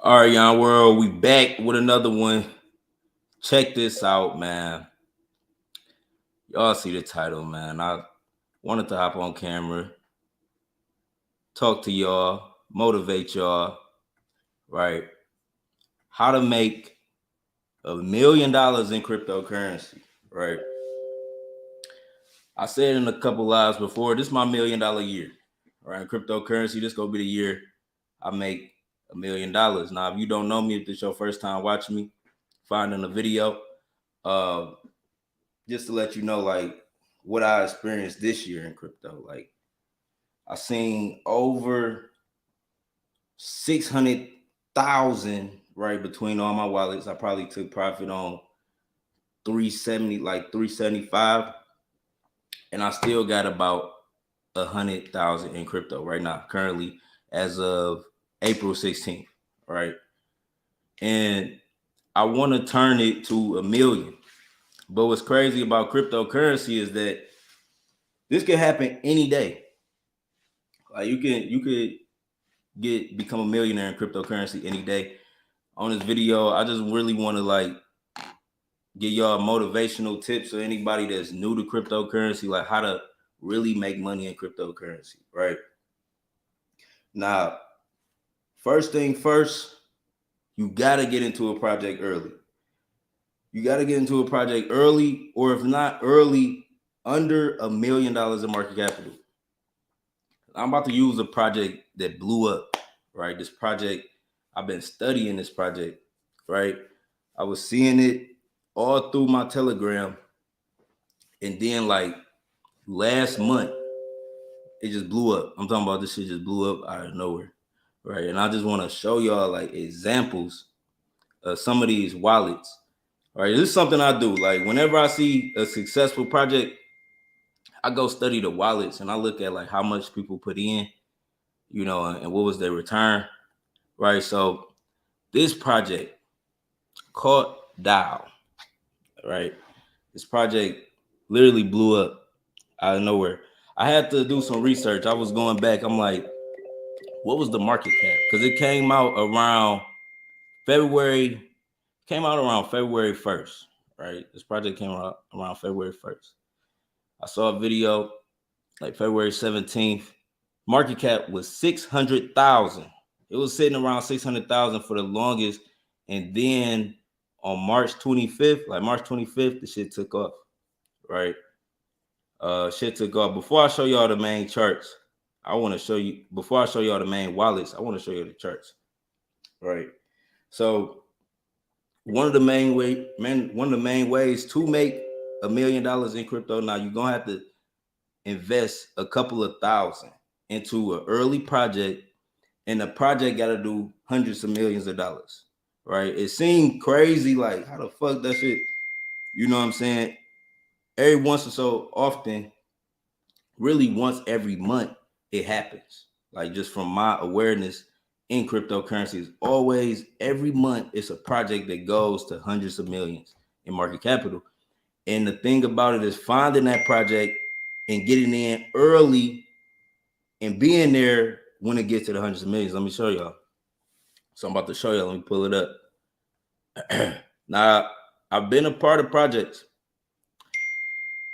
All right, Yon World, we back with another one. Check this out, man. Y'all see the title, man. I wanted to hop on camera, talk to y'all, motivate y'all, right? How to make $1 million in cryptocurrency, right? I said in a couple lives before, this is my $1 million year, right? Cryptocurrency, this gonna be the year I make $1 million. Now, if you don't know me, if this is your first time watching me, finding a video, uh, just to let you know, like what I experienced this year in crypto. Like I seen over 600,000 right between all my wallets. I probably took profit on 370, like 375, and I still got about 100,000 in crypto right now, currently as of April 16th, right? And I want to turn it to 1 million. But what's crazy about cryptocurrency is that this could happen any day. Like you could become a millionaire in cryptocurrency any day. On this video, I just really want to like give y'all motivational tips for anybody that's new to cryptocurrency, like how to really make money in cryptocurrency, right? Now, first thing first, you gotta get into a project early. You gotta get into a project early, or if not early, under $1 million in market capital. I'm about to use a project that blew up, right? This project, I've been studying this project, right? I was seeing it all through my Telegram. And then like last month, it just blew up. I'm talking about this shit just blew up out of nowhere, right? And I just want to show y'all like examples of some of these wallets, right? This is something I do. Like whenever I see a successful project, I go study the wallets and I look at like how much people put in, and what was their return, right? So this project called DAO, right? This project literally blew up out of nowhere. I had to do some research. I was going back. I'm like, what was the market cap? Because it came out around February 1st, right? This project came out around February 1st. I saw a video like February 17th. Market cap was 600,000. It was sitting around 600,000 for the longest. And then on March 25th, the shit took off, right? Shit took off. Before I show y'all the main charts, before I show y'all the main wallets, I want to show you the charts, right? So one of the main ways to make $1 million in crypto. Now you're gonna have to invest a couple of thousand into an early project, and the project got to do hundreds of millions of dollars, right? It seemed crazy, like how the fuck that shit, you know what I'm saying? Every once or so often, really once every month, it happens. Like just from my awareness in cryptocurrencies, always every month it's a project that goes to hundreds of millions in market capital. And the thing about it is finding that project and getting in early and being there when it gets to the hundreds of millions. Let me show y'all. So I'm about to show y'all. Let me pull it up. Now, I've been a part of projects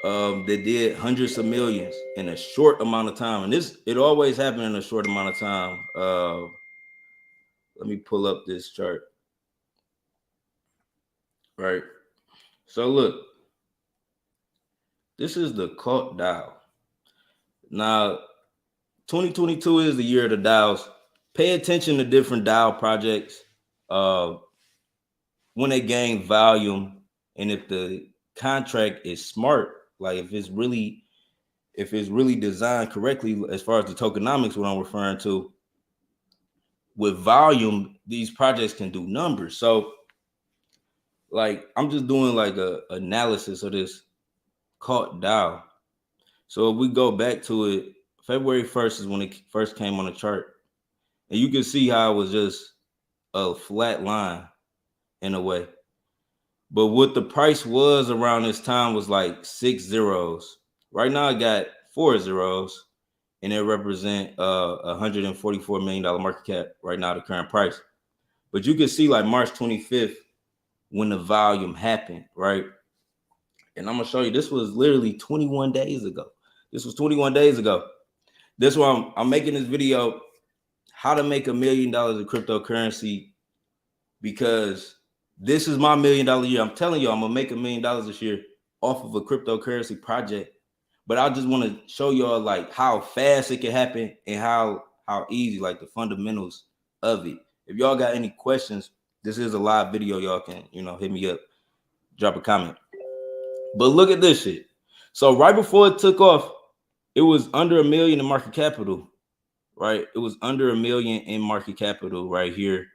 that did hundreds of millions in a short amount of time. And it always happened in a short amount of time. Let me pull up this chart. Right. So look, this is the cult DAO. Now, 2022 is the year of the DAOs. Pay attention to different DAO projects when they gain volume, and if the contract is smart, like if it's really designed correctly as far as the tokenomics, what I'm referring to, with volume, these projects can do numbers. So like I'm just doing like a analysis of this cult DAO. So if we go back to it, February 1st is when it first came on the chart. And you can see how it was just a flat line in a way. But what the price was around this time was like 6 zeros. Right now I got 4 zeros, and it represent $144 million market cap right now, the current price. But you can see like March 25th when the volume happened, right? And I'm gonna show you, this was literally 21 days ago. This was 21 days ago. This why I'm making this video, how to make $1 million in cryptocurrency, because this is my $1 million year. I'm telling you, I'm gonna make $1 million this year off of a cryptocurrency project. But I just want to show y'all like how fast it can happen and how easy, like the fundamentals of it. If y'all got any questions, this is a live video. Y'all can, hit me up, drop a comment. But look at this shit. So right before it took off, it was under $1 million in market capital, right? It was under $1 million in market capital right here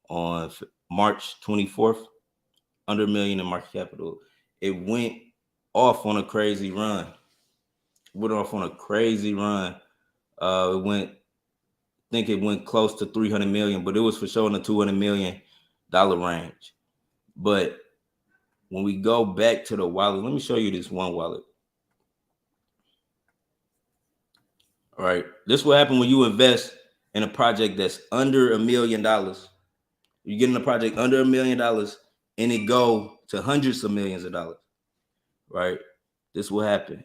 on March 24th, under $1 million in market capital. It went off on a crazy run. It went close to 300 million, but it was for sure in the $200 million range. But when we go back to the wallet, let me show you this one wallet. All right, this will happen when you invest in a project that's under $1 million. You get in a project under $1 million and it go to hundreds of millions of dollars, right? This will happen.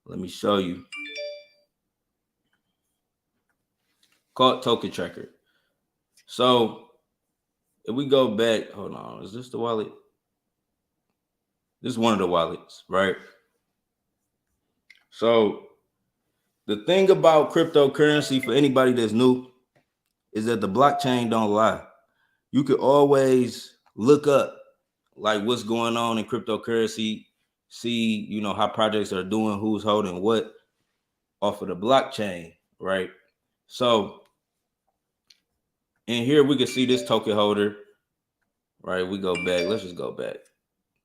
Let me show you. Called Token Tracker. So if we go back, hold on, is this the wallet? This is one of the wallets, right? So the thing about cryptocurrency, for anybody that's new, is that the blockchain don't lie. You could always look up like what's going on in cryptocurrency, see, how projects are doing, who's holding what off of the blockchain, right? So in here, we can see this token holder, right? We go back. Let's just go back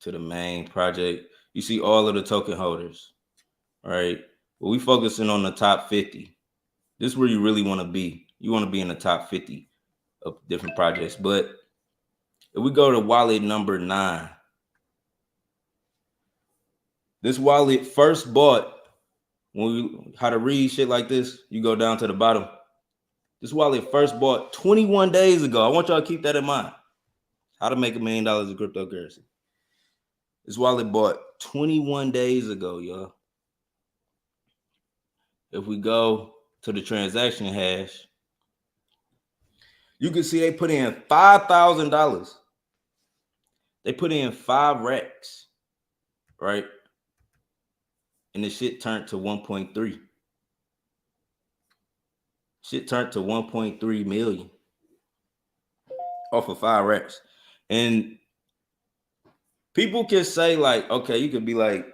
to the main project. You see all of the token holders, right? Well, we focusing on the top 50. This is where you really want to be. You want to be in the top 50 of different projects. But if we go to wallet number 9, this wallet first bought, how to read shit like this, you go down to the bottom. This wallet first bought 21 days ago. I want y'all to keep that in mind. How to make $1 million in cryptocurrency. This wallet bought 21 days ago, y'all. If we go to the transaction hash, you can see they put in $5,000. They put in 5 racks, right? And the shit turned to 1.3. Shit turned to 1.3 million off of 5 racks. And people can say like, okay, you could be like,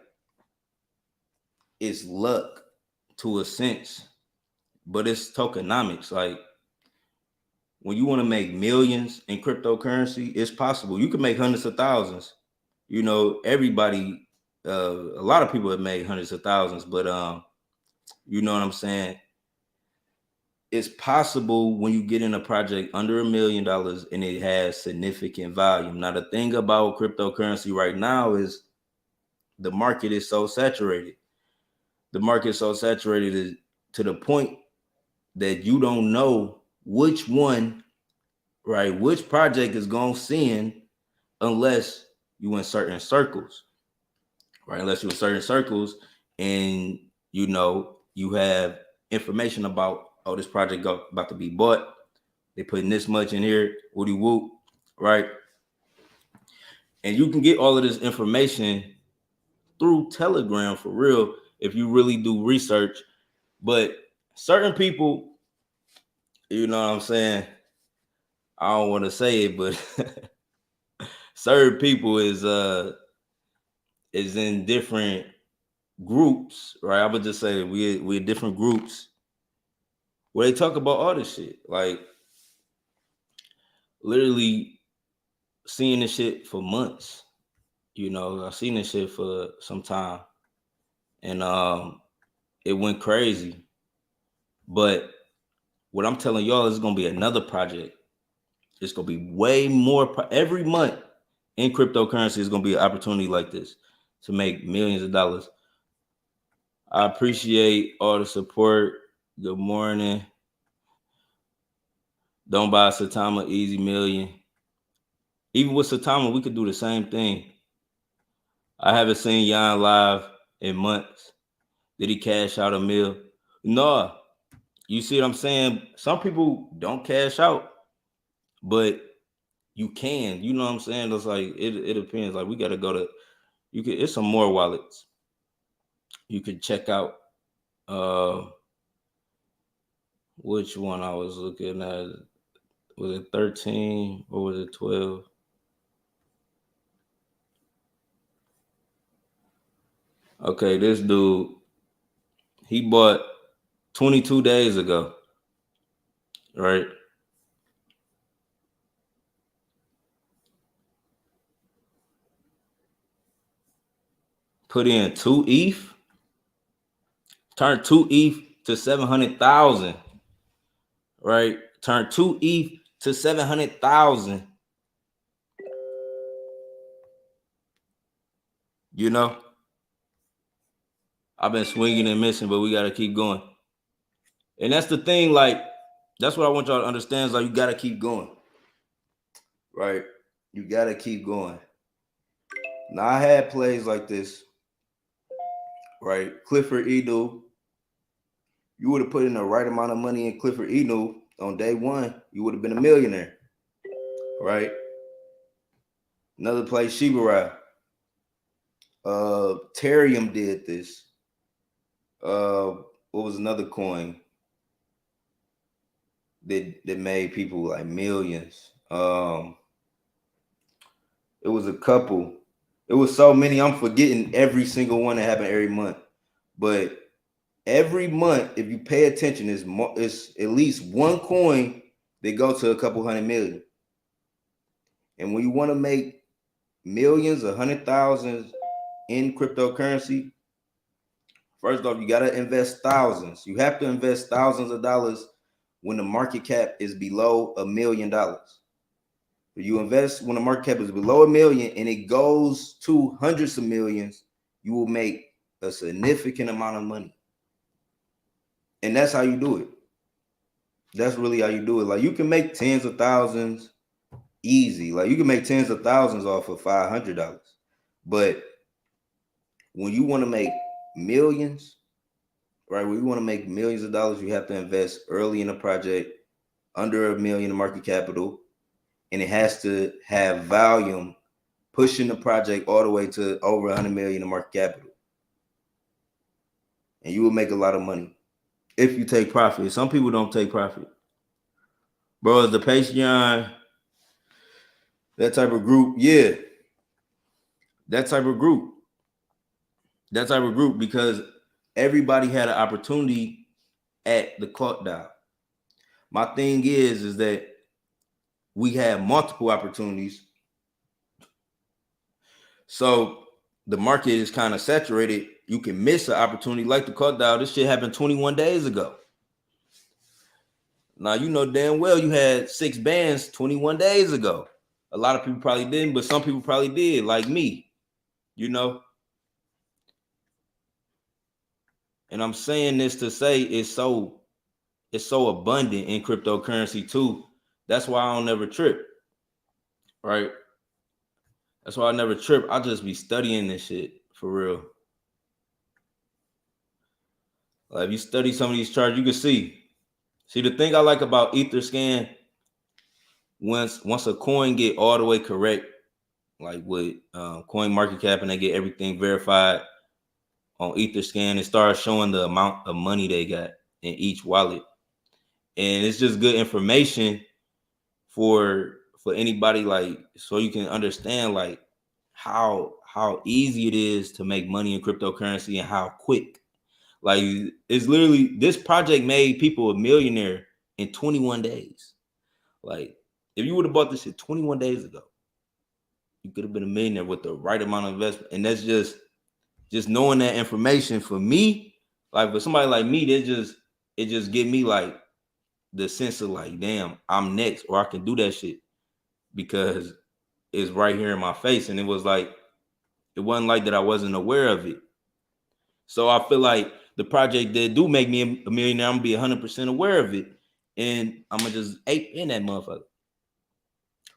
it's luck to a sense, but it's tokenomics. Like when you want to make millions in cryptocurrency, it's possible. You can make hundreds of thousands. Everybody, a lot of people have made hundreds of thousands, but you know what I'm saying? It's possible when you get in a project under $1 million and it has significant volume. Now, the thing about cryptocurrency right now is the market is so saturated. The market is so saturated to the point that you don't know which one, right, which project is going to send unless you in certain circles, right? Unless you're in certain circles and, you have information about, oh, this project about to be bought. They putting this much in here, woody whoop, right? And you can get all of this information through Telegram for real if you really do research. But certain people, you know what I'm saying? I don't want to say it, but certain people is in different groups, right? I would just say we're different groups where they talk about all this shit. Like literally seeing this shit for months. I've seen this shit for some time. And it went crazy. But what I'm telling y'all is gonna be another project. It's gonna be way more every month in cryptocurrency is gonna be an opportunity like this to make millions of dollars. I appreciate all the support. Good morning. Don't buy Satama Easy Million. Even with Satama, we could do the same thing. I haven't seen Yon live in months. Did he cash out a mill? No. You see what I'm saying? Some people don't cash out, but you can. You know what I'm saying? It's like it depends. Like we gotta go to it's some more wallets. You could check out which one I was looking at. Was it 13 or was it 12? Okay, this dude, he bought 22 days ago, right? Put in 2 ETH, turned 2 ETH to 700,000, right? Turned 2 ETH to 700,000. You know, I've been swinging and missing, but we got to keep going. And that's the thing, like, that's what I want y'all to understand is like, you got to keep going, right? You got to keep going. Now, I had plays like this, right? Clifford Enu, you would have put in the right amount of money in Clifford Enu on day one, you would have been a millionaire, right? Another play, Shiba Ethereum did this. What was another coin that made people like millions? It was a couple. It was so many. I'm forgetting every single one that happened every month. But every month, if you pay attention, it's at least one coin that goes to a couple hundred million. And when you want to make millions, 100,000 in cryptocurrency, first off, you got to invest thousands. You have to invest thousands of dollars when the market cap is below $1 million. You invest when the market cap is below $1 million and it goes to hundreds of millions, you will make a significant amount of money. And that's how you do it. That's really how you do it. Like you can make tens of thousands easy. Like you can make tens of thousands off of $500. But when you want to make millions, right? When you want to make millions of dollars, you have to invest early in a project under $1 million in market capital. And it has to have volume pushing the project all the way to over 100 million in market capital. And you will make a lot of money if you take profit. Some people don't take profit. Bro, is the Patreon that type of group? Yeah. That type of group. That type of group because everybody had an opportunity at the clock dial. My thing is that we have multiple opportunities. So the market is kind of saturated. You can miss an opportunity like the clock dial. This shit happened 21 days ago. Now, you know damn well you had 6 bands 21 days ago. A lot of people probably didn't, but some people probably did, like me, you know. And I'm saying this to say it's so abundant in cryptocurrency too. That's why I don't ever trip, right? That's why I never trip. I just be studying this shit for real. Like if you study some of these charts, you can see. See, the thing I like about Etherscan, once a coin get all the way correct, like with coin market cap, and they get everything verified on Etherscan, it starts showing the amount of money they got in each wallet, and it's just good information for anybody, like so you can understand like how easy it is to make money in cryptocurrency and how quick. Like it's literally this project made people a millionaire in 21 days. Like if you would have bought this shit 21 days ago, you could have been a millionaire with the right amount of investment. And that's just knowing that information for me, like for somebody like me, it just give me like the sense of like, damn, I'm next, or I can do that shit because it's right here in my face. And it wasn't like that I wasn't aware of it. So I feel like the project that do make me a millionaire, I'm gonna be 100% aware of it. and I'm gonna just ape in that motherfucker.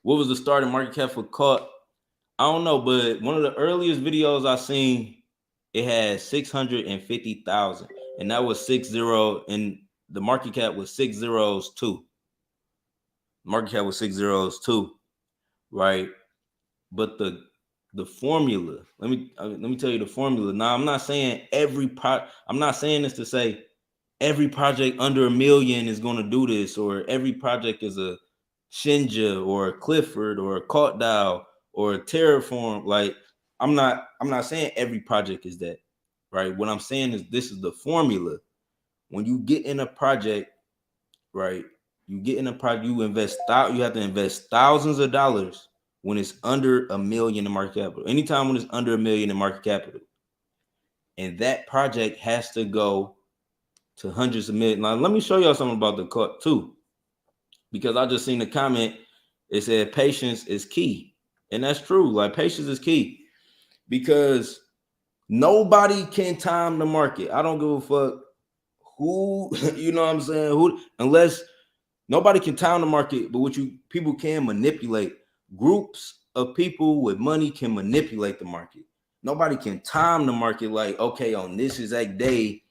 What was the starting market cap for CART? I don't know, but one of the earliest videos I seen, it had 650,000, and that was 60, and the market cap was 6 zeros too. Market cap was 6 zeros too, right? But the formula, let me tell you the formula. Now, I'm not saying I'm not saying this to say every project under $1 million is going to do this, or every project is a Shinja or a Clifford or a Cardano or a Terraform. Like, I'm not saying every project is that, right? What I'm saying is this is the formula. When you get in a project, right? You get in a project, you have to invest thousands of dollars when it's under $1 million in market capital. Anytime when it's under $1 million in market capital, and that project has to go to hundreds of millions. Now, let me show y'all something about the CART too, because I just seen the comment. It said patience is key, and that's true. Like, patience is key, because nobody can time the market. I don't give a fuck who, you know what I'm saying? Who, unless nobody can time the market, but people can manipulate. Groups of people with money can manipulate the market. Nobody can time the market like, okay, on this exact day,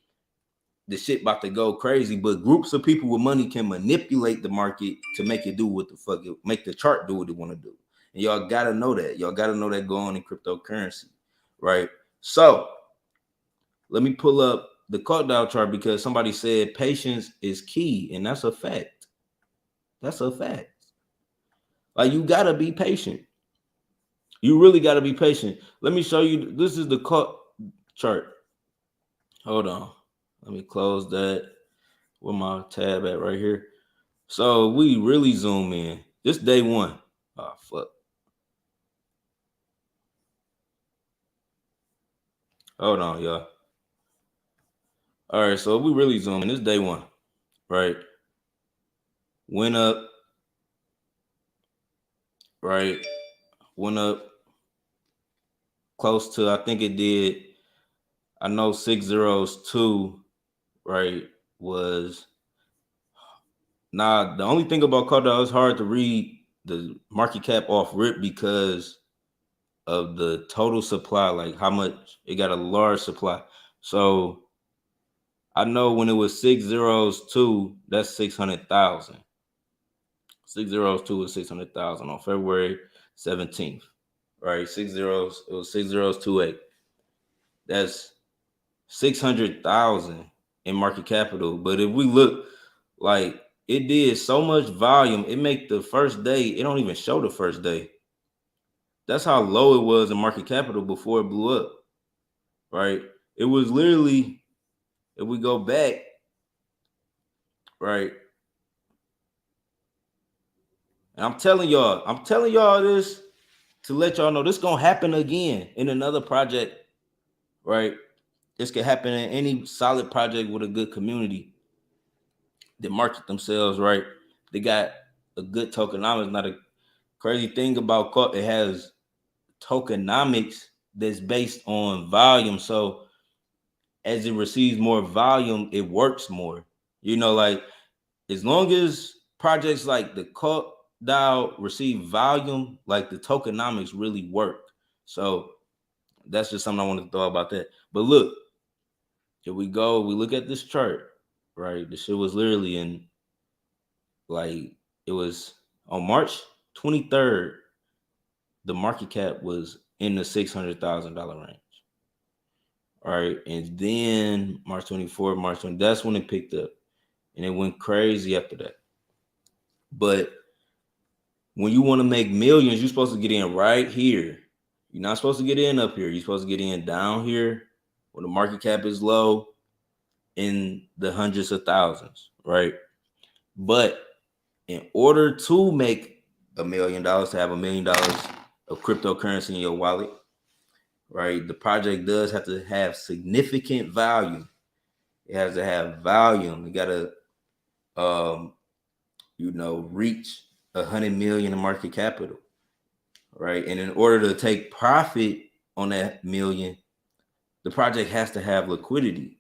the shit about to go crazy. But groups of people with money can manipulate the market to make it do what the fuck make the chart do what it want to do. And y'all gotta know that. Y'all gotta know that going in cryptocurrency, right? So let me pull up the Cardano chart, because somebody said patience is key, and that's a fact. That's a fact. Like, you gotta be patient. You really gotta be patient. Let me show you. This is the chart. Hold on. Let me close that. Where my tab at right here? So we really zoom in. This day one. Oh, fuck. Hold on, y'all. All right, so we really zoom in. This day one, right? Went up, right? Went up close to, I think it did, I know 6 zeros too, right? Was, nah, the only thing about Cardano, it's hard to read the market cap off rip because of the total supply, like how much it got, a large supply. So I know when it was 6 zeros too, that's 600,000. 6 zeros too was 600,000 on February 17th, right? 6 zeros, it was 6 zeros 28. That's 600,000 in market capital. But if we look, like, it did so much volume, it make the first day, it don't even show the first day. That's how low it was in market capital before it blew up, right? It was literally, if we go back, right? And I'm telling y'all this to let y'all know this gonna happen again in another project, right? This could happen in any solid project with a good community that market themselves, right? They got a good tokenomics. Not a crazy thing about CART, it has tokenomics that's based on volume. So as it receives more volume, it works more. You know, like, as long as projects like the CART DAO receive volume, like, the tokenomics really work. So that's just something I want to throw about that. But look, here we go. We look at this chart, right? The shit was literally in, like, it was on March 23rd. The market cap was in the $600,000 range. All right. And then March 24th, March 20, that's when it picked up. And it went crazy after that. But when you want to make millions, you're supposed to get in right here. You're not supposed to get in up here. You're supposed to get in down here when the market cap is low, in the hundreds of thousands, right? But in order to make $1 million, to have $1 million of cryptocurrency in your wallet, right, the project does have to have significant value. It has to have volume. You gotta, reach 100 million in market capital, right? And in order to take profit on that million, the project has to have liquidity.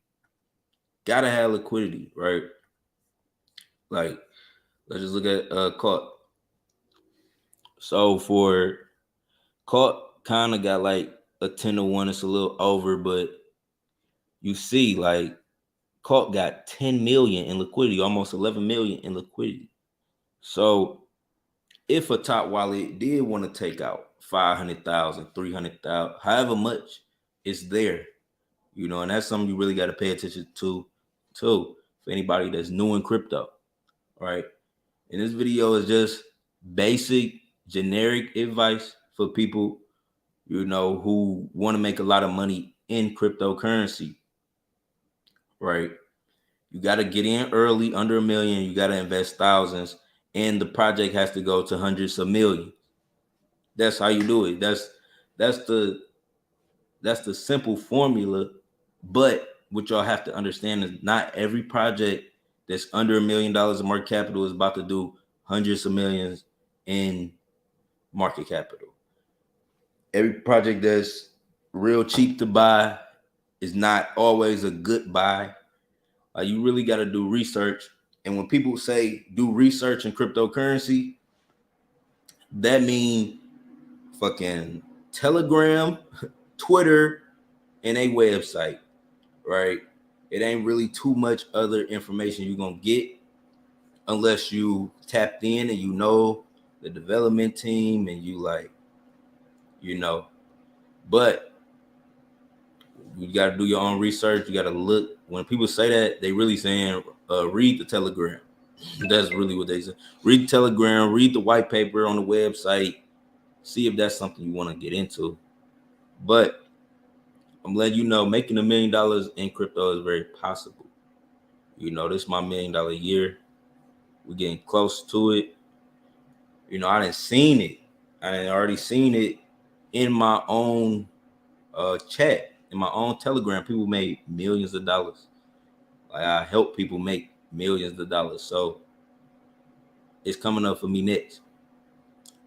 Gotta have liquidity, right? Like, Let's just look at caught. So for caught, kind of got like a 10-1. It's a little over, but you see, like caught got 10 million in liquidity, almost 11 million in liquidity. So if a top wallet did want to take out 500,000, 300,000, however much, it's there, and that's something you really got to pay attention to, too, for anybody that's new in crypto, right? And this video is just basic, generic advice for people, who want to make a lot of money in cryptocurrency, right? You got to get in early, under $1 million. You got to invest thousands, and the project has to go to hundreds of millions. That's how you do it. That's the simple formula. But what y'all have to understand is not every project that's under $1 million in market capital is about to do hundreds of millions in market capital. Every project that's real cheap to buy is not always a good buy. You really got to do research. And when people say do research in cryptocurrency, that means fucking Telegram, Twitter, and a website, right? It ain't really too much other information you're going to get unless you tapped in and the development team and but you got to do your own research. You got to look. When people say that, they really saying read the Telegram. That's really what they say. Read the Telegram, read the white paper on the website, see if that's something you want to get into. But I'm letting you know, making $1 million in crypto is very possible. This is my $1 million year. We're getting close to it. I done seen it. I done already seen it in my own chat, in my own Telegram. People made millions of dollars. Like, I help people make millions of dollars. So it's coming up for me next.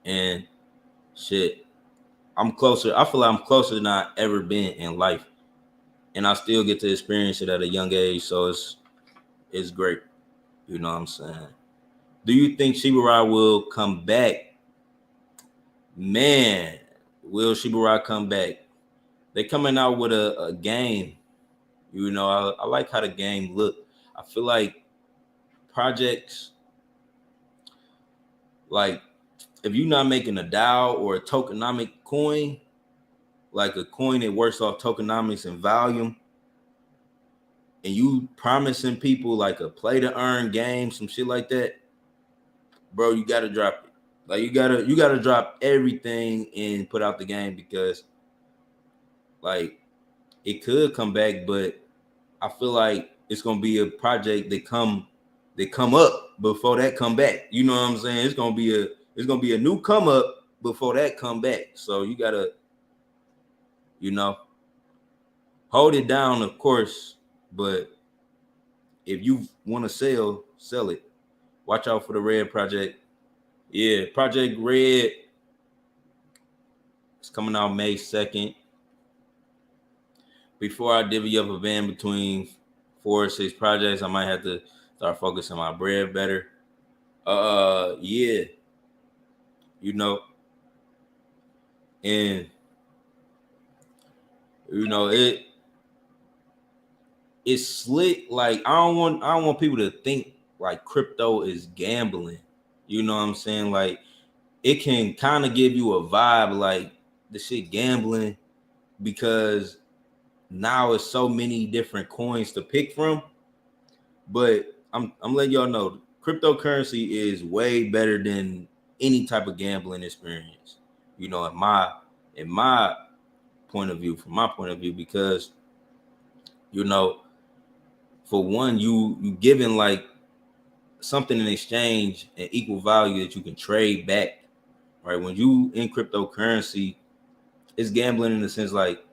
And shit, I'm closer. I feel like I'm closer than I ever been in life. And I still get to experience it at a young age. So it's great. You know what I'm saying? Do you think Shiba Inu will come back? Man, will Shiba Inu come back? They coming out with a game. I like how the game look. I feel like projects, like if you're not making a DAO or a tokenomic coin, like a coin that works off tokenomics and volume, and you promising people like a play to earn game, some shit like that, bro, you gotta drop it. Like you gotta drop everything and put out the game, because like it could come back, but I feel like it's gonna be a project that come up before that come back. You know what I'm saying? It's gonna be a new come up before that come back. So you gotta, hold it down, of course, but if you want to sell it. Watch out for the Red project. Yeah, Project Red. It's coming out May 2nd. Before I divvy up a van between 4 or 6 projects, I might have to start focusing on my bread better. Yeah. And it's slick. Like I don't want people to think like crypto is gambling. You know what I'm saying? Like it can kind of give you a vibe like the shit gambling, because now it's so many different coins to pick from. But I'm letting y'all know, cryptocurrency is way better than any type of gambling experience. In my point of view, from my point of view, because for one, you giving like something in exchange and equal value that you can trade back, right? When you in cryptocurrency, it's gambling in the sense like,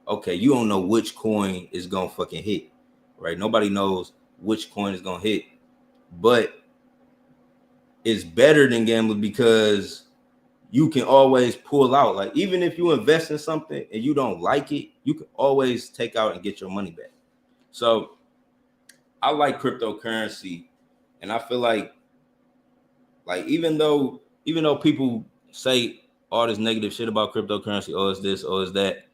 okay, you don't know which coin is gonna fucking hit, right? Nobody knows which coin is gonna hit, but it's better than gambling because you can always pull out. Like even if you invest in something and you don't like it, you can always take out and get your money back. So I like cryptocurrency, and I feel like Like even though people say all this negative shit about cryptocurrency, oh it's this, oh it's that,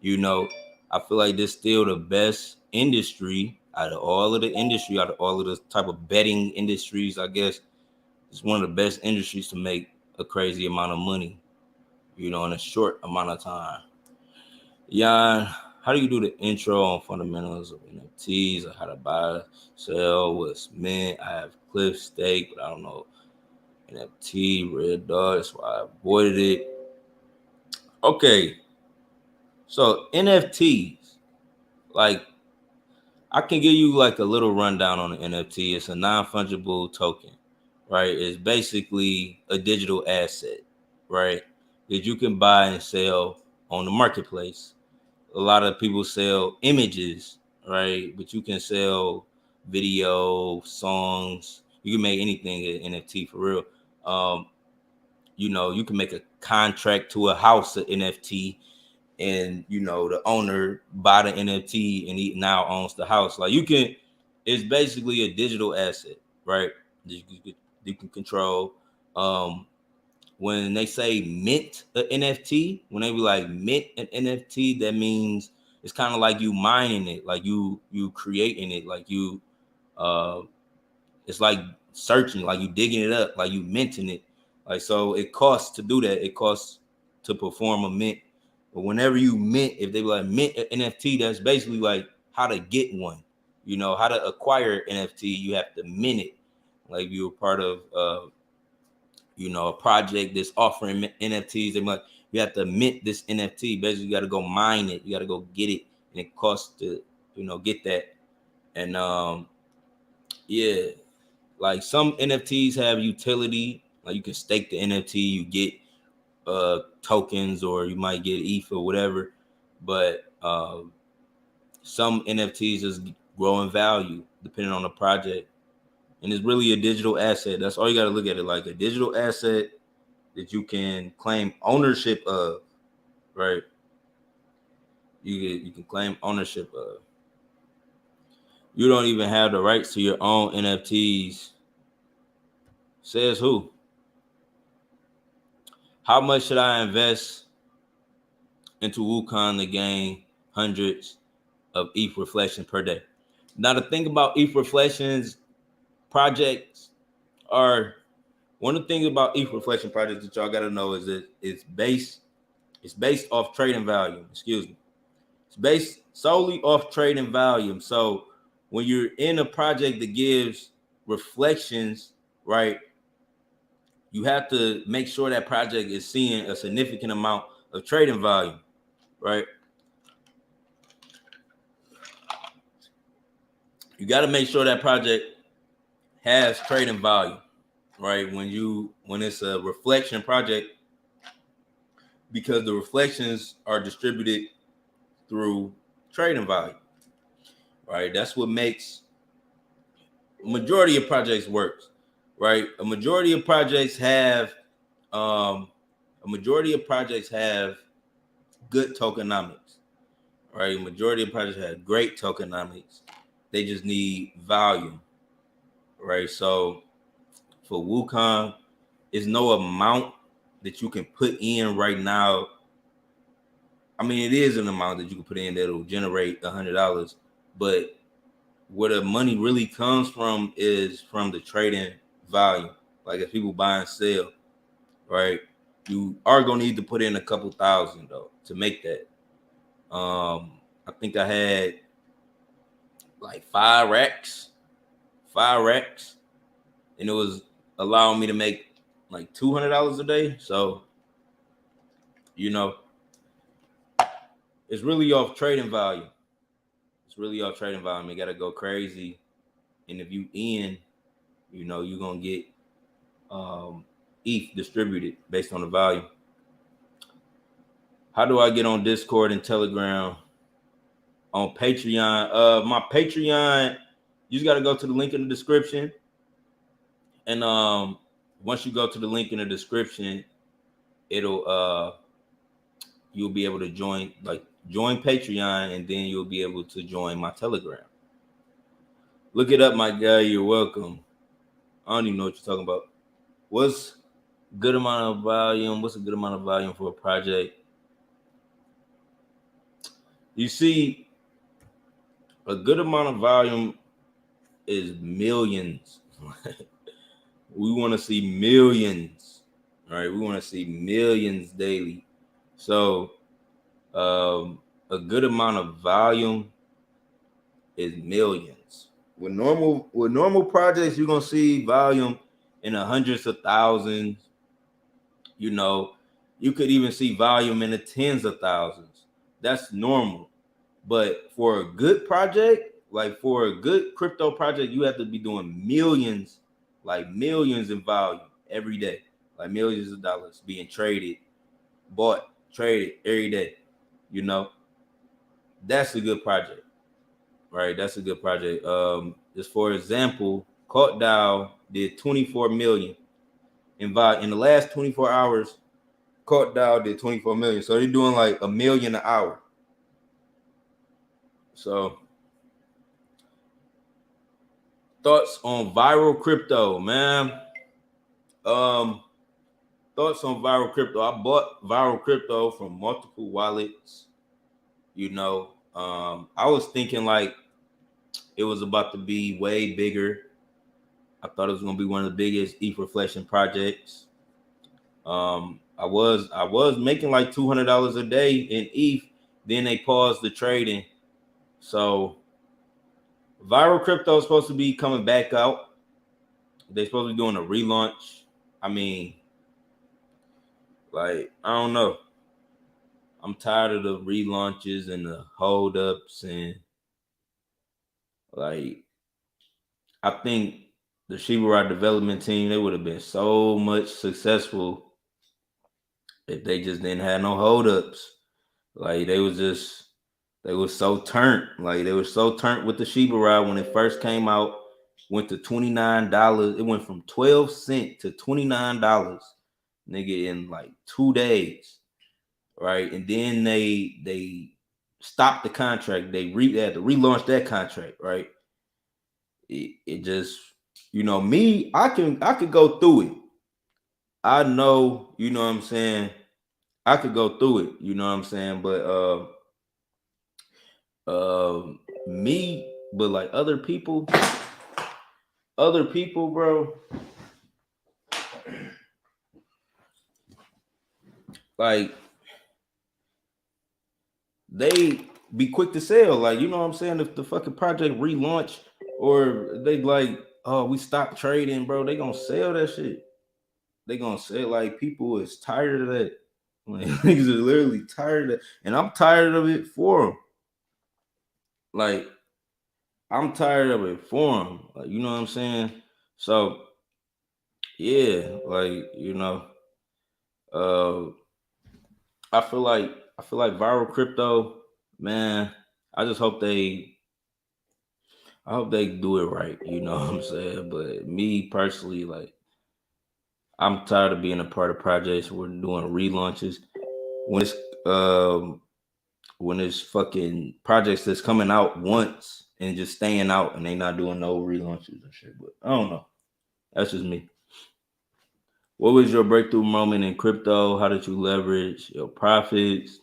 I feel like this still the best industry out of all of the industry, out of all of the type of betting industries. I guess it's one of the best industries to make a crazy amount of money, in a short amount of time. Yon, how do you do the intro on fundamentals of NFTs, or how to buy, sell, what's mint? I have Cliff Stake, but I don't know NFT, Red Dot, that's why I avoided it. Okay, so NFTs, like I can give you like a little rundown on the NFT. It's a non-fungible token, right? It's basically a digital asset, right? That you can buy and sell on the marketplace. A lot of people sell images, right? But you can sell video, songs. You can make anything an NFT for real. You can make a contract to a house, an NFT, and the owner bought the NFT and he now owns the house. Like it's basically a digital asset, right? You can control. When they say mint an NFT, when they be like mint an NFT, that means it's kind of like you mining it, like you creating it, like you it's like searching, like you digging it up, like you minting it. Like, so it costs to do that. It costs to perform a mint. But whenever you mint, if they be like mint an NFT, that's basically like how to get one. How to acquire an NFT, you have to mint it. Like you're part of a project that's offering NFTs. They're like, you have to mint this NFT. Basically, you got to go mine it. You got to go get it, and it costs to get that. And yeah, like some NFTs have utility. Like you can stake the NFT, you get tokens, or you might get ETH or whatever. But some NFTs just grow in value depending on the project. And it's really a digital asset. That's all you got to look at it like, a digital asset that you can claim ownership of, right? You can claim ownership of. You don't even have the rights to your own NFTs. Says who? How much should I invest into Wukong to gain hundreds of ETH reflections per day? Now, the thing about ETH reflections projects are, one of the things about ETH reflection projects that y'all got to know is that it's based off trading volume. Excuse me. It's based solely off trading volume. So when you're in a project that gives reflections, right, you have to make sure that project is seeing a significant amount of trading volume, right? You got to make sure that project has trading volume, right? When it's a reflection project, because the reflections are distributed through trading volume, right? That's what makes a majority of projects work, right? A majority of projects have good tokenomics, right? A majority of projects have great tokenomics. They just need volume, right? So for Wukong, it's no amount that you can put in right now. I mean, it is an amount that you can put in that will generate $100, but where the money really comes from is from the trading volume. Like if people buy and sell, right? You are gonna need to put in a couple thousand though to make that. I think I had like 5 racks, and it was allowing me to make like $200 a day. So, it's really off trading volume. You gotta go crazy, and if you you're gonna get ETH distributed based on the volume. How do I get on Discord and Telegram? On Patreon, my Patreon, you just got to go to the link in the description, and once you go to the link in the description, it'll you'll be able to join Patreon, and then you'll be able to join my Telegram. Look it up, my guy. You're welcome. I don't even know what you're talking about. What's good amount of volume? What's a good amount of volume for a project? You see, a good amount of volume is millions. We want to see millions, right? We want to see millions daily. So, a good amount of volume is millions. With normal projects, you're gonna see volume in the hundreds of thousands. You know, you could even see volume in the tens of thousands. That's normal. But for a good project, like for a good crypto project, you have to be doing millions, like millions in volume every day, like millions of dollars being traded, bought, traded every day. You know, that's a good project, right? That's a good project. Just for example, CourtDAO did 24 million in volume in the last 24 hours. CourtDAO did 24 million, so they're doing like a million an hour. So, thoughts on viral crypto, man. Thoughts on viral crypto. I bought viral crypto from multiple wallets. You know, I was thinking like it was about to be way bigger. I thought it was gonna be one of the biggest ETH reflection projects. I was making like $200 a day in ETH. Then they paused the trading. So viral crypto is supposed to be coming back out. They're supposed to be doing a relaunch. I mean, like, I don't know. I'm tired of the relaunches and the holdups, and like, I think the Shiba Inu development team, they would have been so much successful if they just didn't have no holdups. Like, they were so turned. Like, they were so turned with the Shiba Inu when it first came out. Went to $29. It went from 12 cents to $29, nigga, in like 2 days. Right. And then they stopped the contract. They had to relaunch that contract, right? It just, me, I could go through it. I know, you know what I'm saying? I could go through it, you know what I'm saying? But me, but like other people, bro, like they be quick to sell. Like, you know what I'm saying? If the fucking project relaunch or they like, oh, we stopped trading, bro, they gonna sell that shit. They gonna sell. Like, people is tired of that. Like, niggas are literally tired of that. And I'm tired of it for them. Like, I'm tired of it for them. Like, you know what I'm saying? So, yeah, like, uh, I feel like viral crypto, man. I just hope I hope they do it right. You know what I'm saying? But me personally, like, I'm tired of being a part of projects. We're doing relaunches when it's fucking projects that's coming out once and just staying out, and they not doing no relaunches and shit. But I don't know. That's just me. What was your breakthrough moment in crypto? How did you leverage your profits?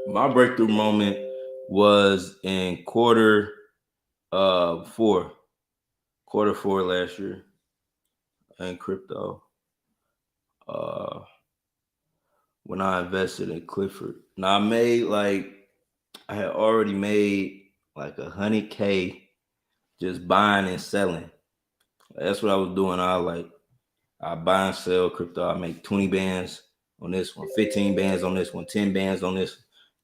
My breakthrough moment was in quarter four last year in crypto. When I invested in Clifford. Now I had already made like 100K just buying and selling. That's what I was doing. I buy and sell crypto. I make 20 bands on this one, 15 bands on this one, 10 bands on this,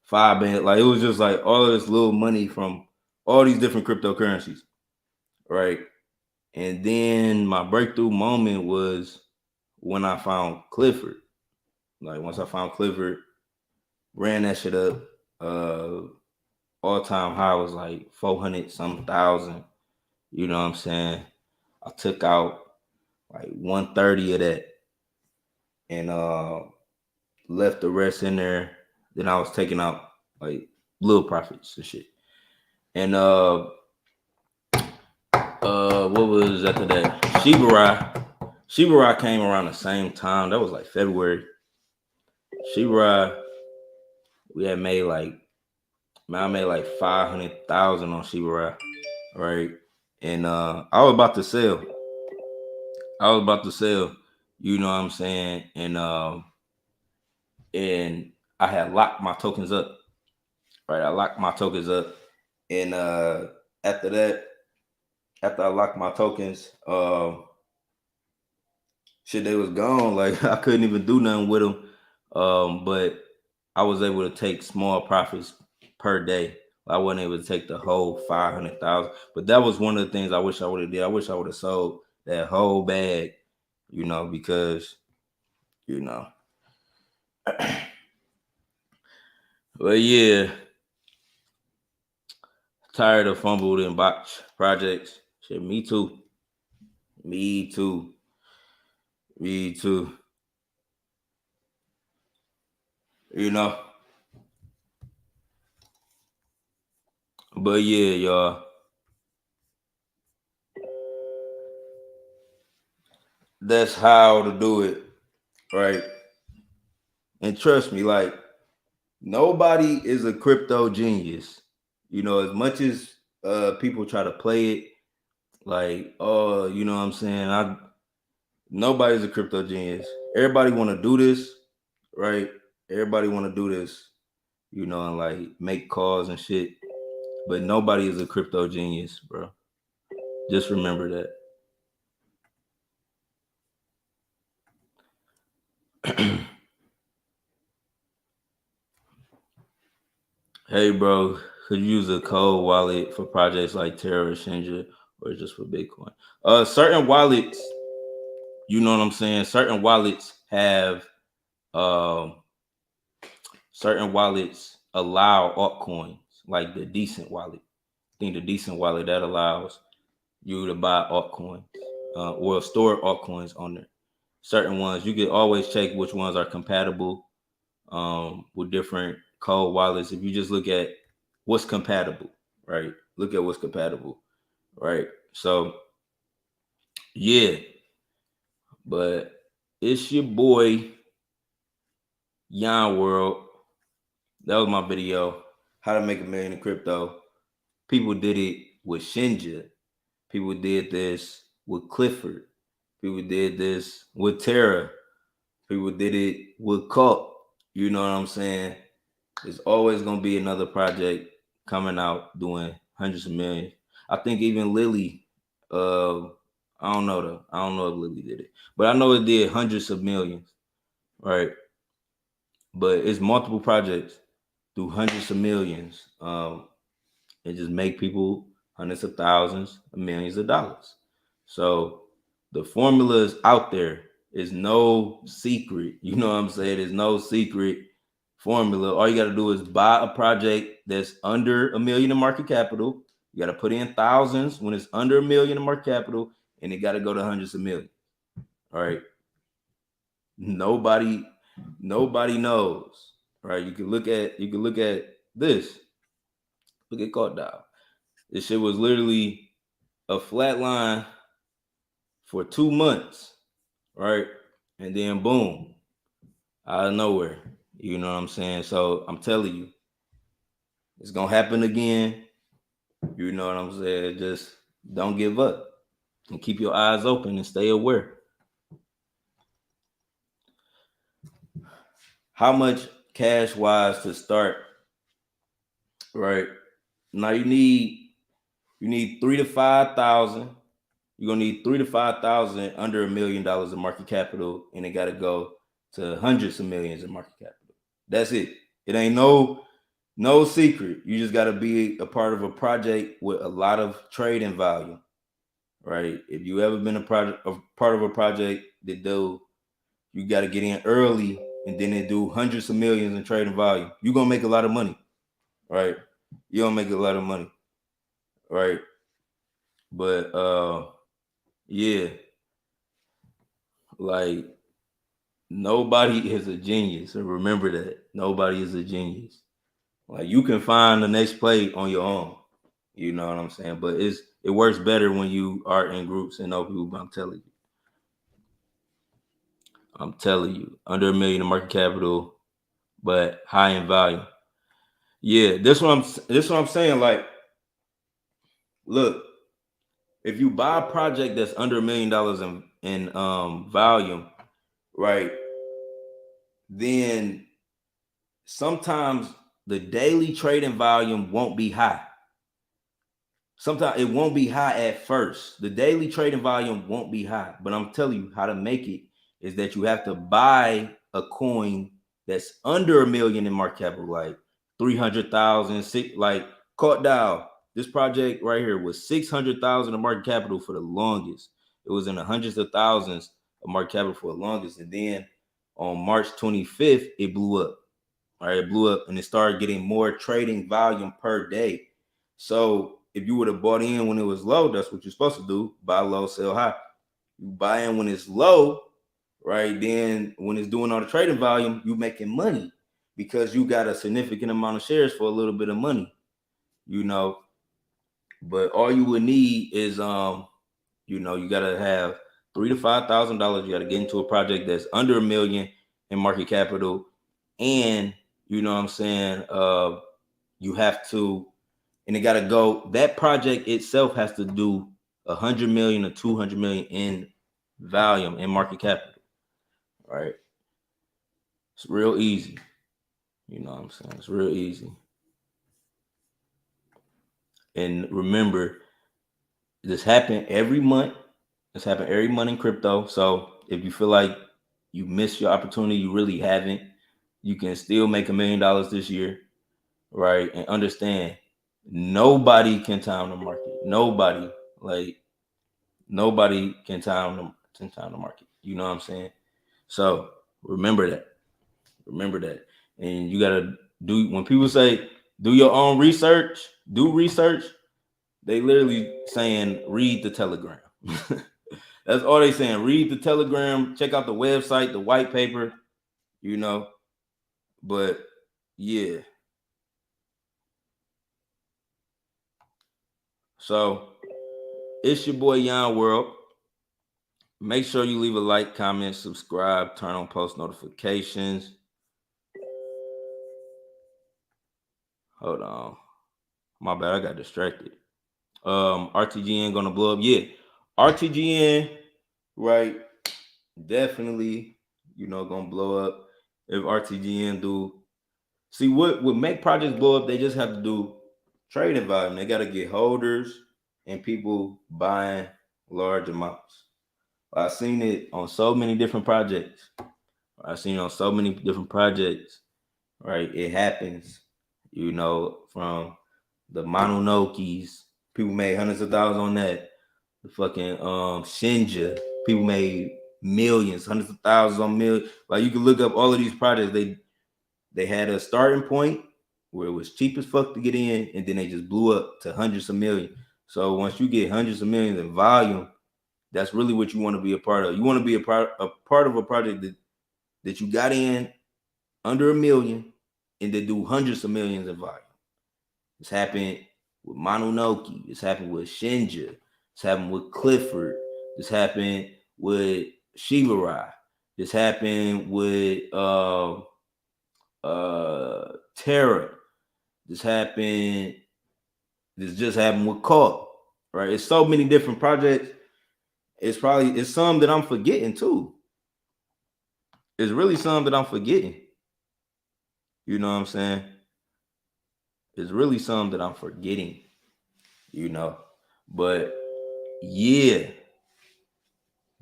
5 bands. Like, it was just like all of this little money from all these different cryptocurrencies, right? And then my breakthrough moment was when I found Clifford. Like, once I found Clifford, ran that shit up. All-time high was like 400 some thousand. You know what I'm saying? I took out like 130 of that and left the rest in there. Then I was taking out like little profits and shit. And what was after that? Shiba Shiba came around the same time. That was like February. Shiba, we had made like, man, I made like 500,000 on Shiba, right? And I was about to sell. You know what I'm saying? And I had locked my tokens up. Right, I locked my tokens up, and after that, after I locked my tokens, shit, they was gone. Like I couldn't even do nothing with them. But I was able to take small profits per day. I wasn't able to take the whole 500,000, but that was one of the things I wish I would have did. I wish I would have sold that whole bag, you know, because you know. But yeah, tired of fumbled and botch projects. Shit, me too. Me too. Me too. You know. But yeah, y'all. That's how to do it, right? And trust me, like nobody is a crypto genius. You know, as much as people try to play it, like, oh, you know what I'm saying? Nobody's a crypto genius. Everybody want to do this, right? Everybody want to do this, you know, and like make calls and shit. But nobody is a crypto genius, bro. Just remember that. Hey, bro, could you use a cold wallet for projects like Terra or Shinja, or just for Bitcoin? Certain wallets, you know what I'm saying? Certain wallets have, um, certain wallets allow altcoins, like the decent wallet. I think the decent wallet that allows you to buy altcoins, or store altcoins on there. Certain ones you can always check which ones are compatible with different cold wallets. If you just look at what's compatible, right? Look at what's compatible, right? So yeah, but it's your boy Yon World. That was my video. How to make a million in crypto. People did it with Shinja. People did this with Clifford. People did this with Terra. People did it with Cult. You know what I'm saying? There's always gonna be another project coming out doing hundreds of millions. I think even Lily, I don't know though. I don't know if Lily did it, but I know it did hundreds of millions, right? But it's multiple projects do hundreds of millions, and just make people hundreds of thousands of millions of dollars. So the formula is out there. It's no secret. You know what I'm saying? There's no secret formula. All you got to do is buy a project that's under $1 million in market capital. You got to put in thousands when it's under $1 million in market capital, and it got to go to hundreds of millions. All right. Nobody knows. Right. You can look at this. Look at Cardano. This shit was literally a flat line for 2 months, right? And then boom, out of nowhere. You know what I'm saying? So I'm telling you, it's gonna happen again. You know what I'm saying? Just don't give up and keep your eyes open and stay aware. How much cash wise to start? Right now, you need 3 to 5,000. You're gonna need 3 to 5,000 under $1 million in market capital, and it got to go to hundreds of millions in market capital. That's it. It ain't no secret. You just got to be a part of a project with a lot of trading value, right? If you ever been a part of a project that you got to get in early, and then they do hundreds of millions in trading value. You're gonna make a lot of money, right? You're gonna make a lot of money, right? But yeah, like nobody is a genius. And remember that. Nobody is a genius. Like you can find the next play on your own. You know what I'm saying? But it works better when you are in groups and know people. I'm telling you. I'm telling you, under $1 million in market capital, but high in value. Yeah, this what I'm saying. Like, look, if you buy a project that's under $1 million in volume, right? Then sometimes the daily trading volume won't be high. Sometimes it won't be high at first. The daily trading volume won't be high, but I'm telling you how to make it is that you have to buy a coin that's under $1 million in market capital, like 300,000, like caught down. This project right here was 600,000 in market capital for the longest. It was in the hundreds of thousands of market capital for the longest, and then on March 25th, it blew up. All right, it blew up, and it started getting more trading volume per day. So if you would have bought in when it was low, that's what you're supposed to do. Buy low, sell high. You buy in when it's low, right? Then when it's doing all the trading volume, you making money because you got a significant amount of shares for a little bit of money, you know. But all you would need is you gotta have $3,000 to $5,000. You gotta get into a project that's under $1 million in market capital, and you know what I'm saying, you have to, and it gotta go, that project itself has to do 100 million or 200 million in volume in market capital. Right? It's real easy. You know what I'm saying? It's real easy. And remember, this happen every month. This happen every month in crypto. So if you feel like you missed your opportunity, you really haven't. You can still make $1 million this year, right? And understand, nobody can time the market. Nobody, like nobody can time the market. You know what I'm saying? So remember that. Remember that. And you gotta do, when people say do your own research, do research, they literally saying read the Telegram. That's all they saying. Read the Telegram, check out the website, the white paper, you know. But yeah. So it's your boy Yon World. Make sure you leave a like, comment, subscribe, turn on post notifications. Hold on. My bad, I got distracted. RTGN gonna blow up. Yeah. RTGN, right? Definitely, gonna blow up. If RTGN do, see what would make projects blow up, they just have to do trading volume. They gotta get holders and people buying large amounts. I've seen it on so many different projects. Right? It happens, from the Mononokis. People made hundreds of thousands on that. The fucking Shinja, people made millions, hundreds of thousands on millions. Like, you can look up all of these projects. They had a starting point where it was cheap as fuck to get in, and then they just blew up to hundreds of millions. So once you get hundreds of millions in volume, that's really what you want to be a part of. You want to be a part of a project that you got in under $1 million and they do hundreds of millions in volume. It's happened with Mononoke. It's happened with Shinja. It's happened with Clifford. This happened with Shivarai. This happened with Terra. This just happened with Caught. Right? It's so many different projects. It's some that I'm forgetting too. It's really some that I'm forgetting. You know what I'm saying? It's really some that I'm forgetting, But yeah,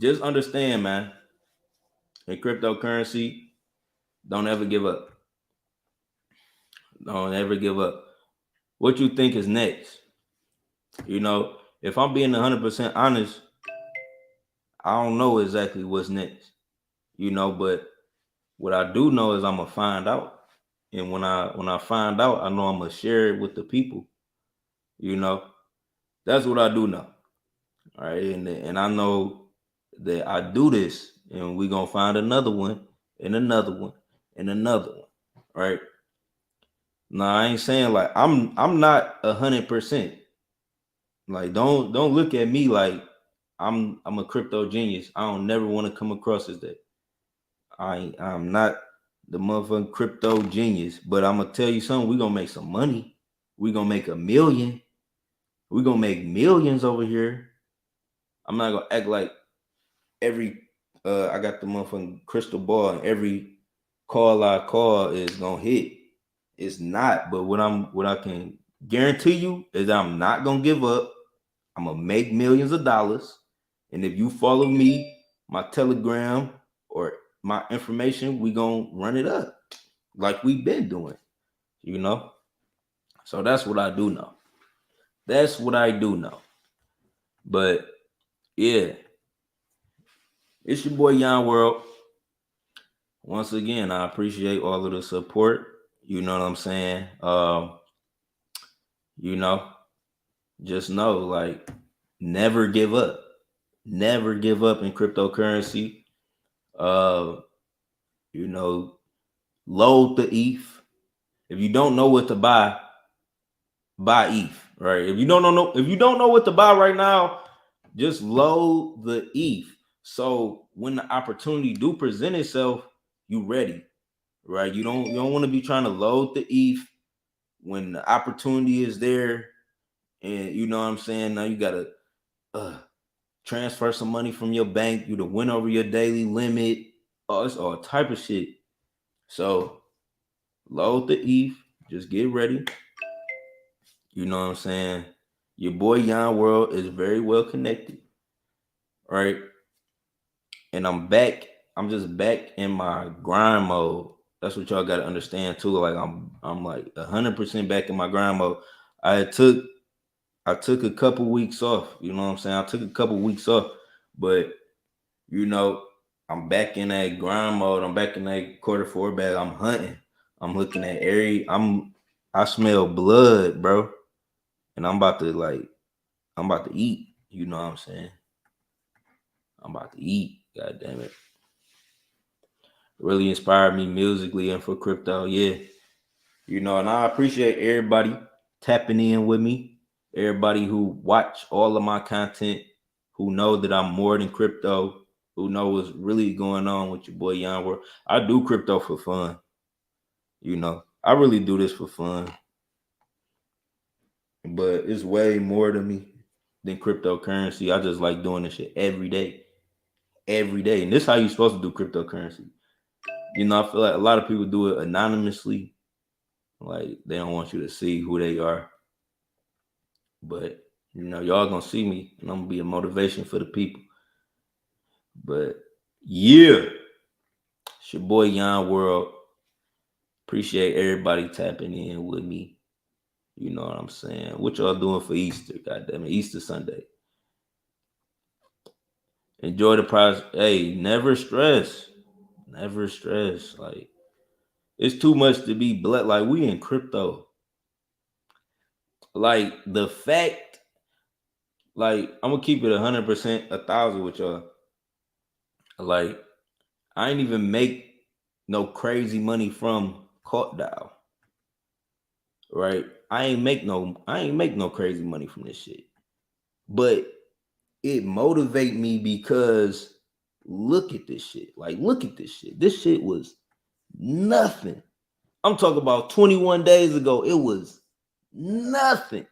just understand, man, in cryptocurrency, don't ever give up. Don't ever give up. What you think is next? If I'm being 100% honest, I don't know exactly what's next, but what I do know is I'm going to find out. And when I find out, I know I'm going to share it with the people, That's what I do know. All right. And I know that I do this, and we're going to find another one and another one and another one. Right. Now, I ain't saying like I'm not 100%. Like, don't look at me like I'm a crypto genius. I don't never want to come across as that. I'm not the motherfucking crypto genius, but I'm gonna tell you something. We're gonna make some money. We're gonna make $1 million. We're gonna make millions over here. I'm not gonna act like every I got the motherfucking crystal ball and every call I call is gonna hit. It's not, but what I can guarantee you is that I'm not gonna give up. I'm gonna make millions of dollars. And if you follow me, my Telegram or my information, we gonna run it up like we've been doing, you know. So that's what I do know. That's what I do know. But yeah, it's your boy Yon World. Once again, I appreciate all of the support. You know what I'm saying? You know, just know, like, never give up. Never give up in cryptocurrency. You know, load the ETH. If you don't know what to buy ETH, right? If you don't know what to buy right now, just load the ETH. So when the opportunity do present itself, you ready, right? You don't want to be trying to load the ETH when the opportunity is there, and you know what I'm saying. Now you gotta transfer some money from your bank. You to win over your daily limit. Oh, it's all type of shit. So load the ETH. Just get ready. You know what I'm saying? Your boy Yon World is very well connected, right? And I'm back. I'm just back in my grind mode. That's what y'all gotta understand too. Like I'm like 100% back in my grind mode. I took a couple weeks off. You know what I'm saying? I took a couple weeks off, but you know, I'm back in that grind mode. I'm back in that quarter four bag. I'm hunting. I'm looking at I smell blood, bro. And I'm about to eat. You know what I'm saying? I'm about to eat. God damn it. Really inspired me musically and for crypto. Yeah. You know, and I appreciate everybody tapping in with me. Everybody who watch all of my content, who know that I'm more than crypto, who know what's really going on with your boy Yon World. I do crypto for fun. You know, I really do this for fun. But it's way more to me than cryptocurrency. I just like doing this shit every day. Every day. And this is how you're supposed to do cryptocurrency. You know, I feel like a lot of people do it anonymously. Like they don't want you to see who they are. But you know, y'all gonna see me and I'm gonna be a motivation for the people. But yeah, it's your boy Yon World. Appreciate everybody tapping in with me. You know what I'm saying? What y'all doing for Easter? Goddamn it, Easter Sunday. Enjoy the process. Hey, never stress. Never stress. Like it's too much to be black. Like we in crypto. Like the fact, like I'm gonna keep it 100%, 1,000 with y'all. Like I ain't even make no crazy money from cardano, right? I ain't make no crazy money from this shit. But it motivate me because look at this shit. Like look at this shit. This shit was nothing. I'm talking about 21 days ago. It was nothing.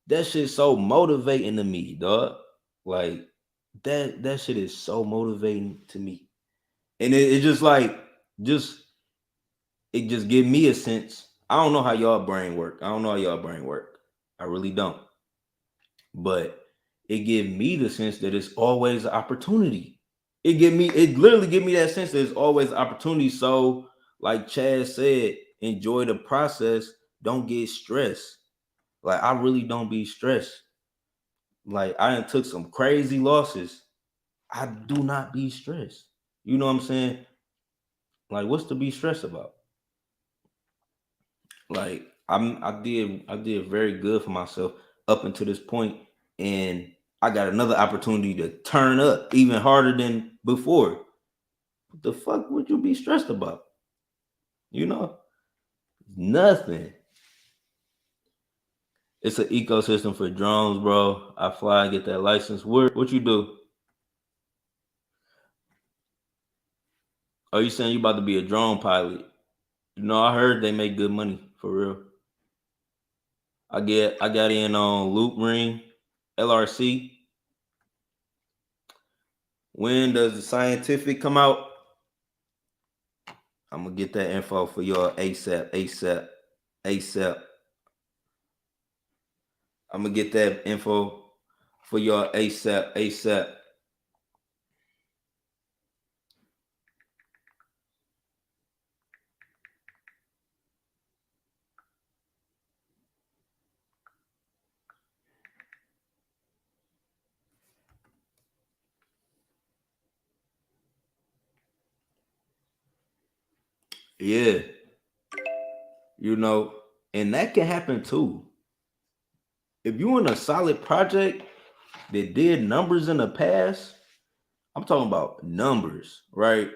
That shit's so motivating to me, dog. Like that shit is so motivating to me. And it just like it just give me a sense. I don't know how y'all brain work. I really don't. But it give me the sense that it's always an opportunity. It literally give me that sense that it's always an opportunity. So, like Chad said, enjoy the process. Don't get stressed. Like I really don't be stressed. Like I done took some crazy losses. I do not be stressed. You know what I'm saying? Like, what's to be stressed about? Like I did very good for myself up until this point, and I got another opportunity to turn up even harder than before. What the fuck would you be stressed about? You know, nothing. It's an ecosystem for drones, bro. I fly and get that license. What you do? Oh, you saying you about to be a drone pilot? You know, I heard they make good money for real. I got in on Loop Ring, LRC. When does the scientific come out? I'm gonna get that info for y'all ASAP, ASAP, ASAP. I'm gonna get that info for y'all ASAP, ASAP. Yeah, you know, and that can happen too. If you in a solid project that did numbers in the past, I'm talking about numbers, right?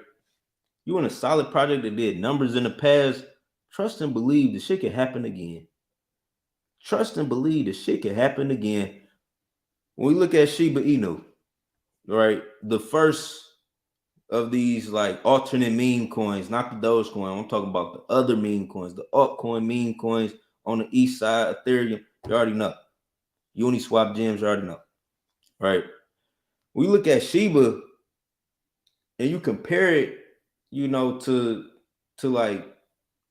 You in a solid project that did numbers in the past, trust and believe the shit can happen again. Trust and believe the shit can happen again. When we look at Shiba Inu, right? The first of these like alternate meme coins, not the Dogecoin. I'm talking about the other meme coins, the altcoin meme coins on the east side, Ethereum. You already know. Uniswap gems, you already know. Right? We look at Shiba and you compare it, you know, to like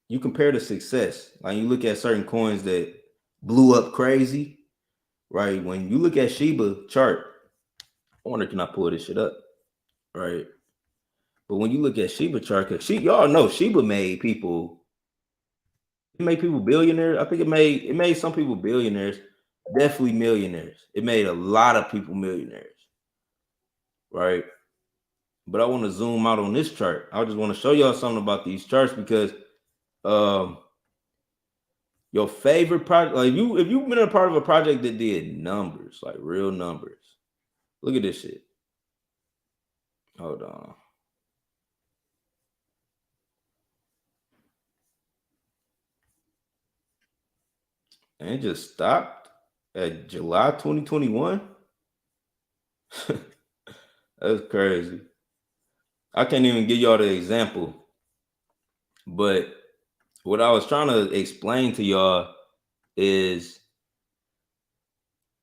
you compare the success. Like you look at certain coins that blew up crazy, right? When you look at Shiba chart, I wonder can I pull this shit up, right? But when you look at Shiba chart, cause y'all know Shiba made people, it made people billionaires. I think it made some people billionaires, definitely millionaires. It made a lot of people millionaires, right? But I want to zoom out on this chart. I just want to show y'all something about these charts because um your favorite project, like if you've been a part of a project that did numbers, like real numbers. Look at this shit. Hold on. And it just stopped at July 2021. That's crazy. I can't even give y'all the example, but what I was trying to explain to y'all is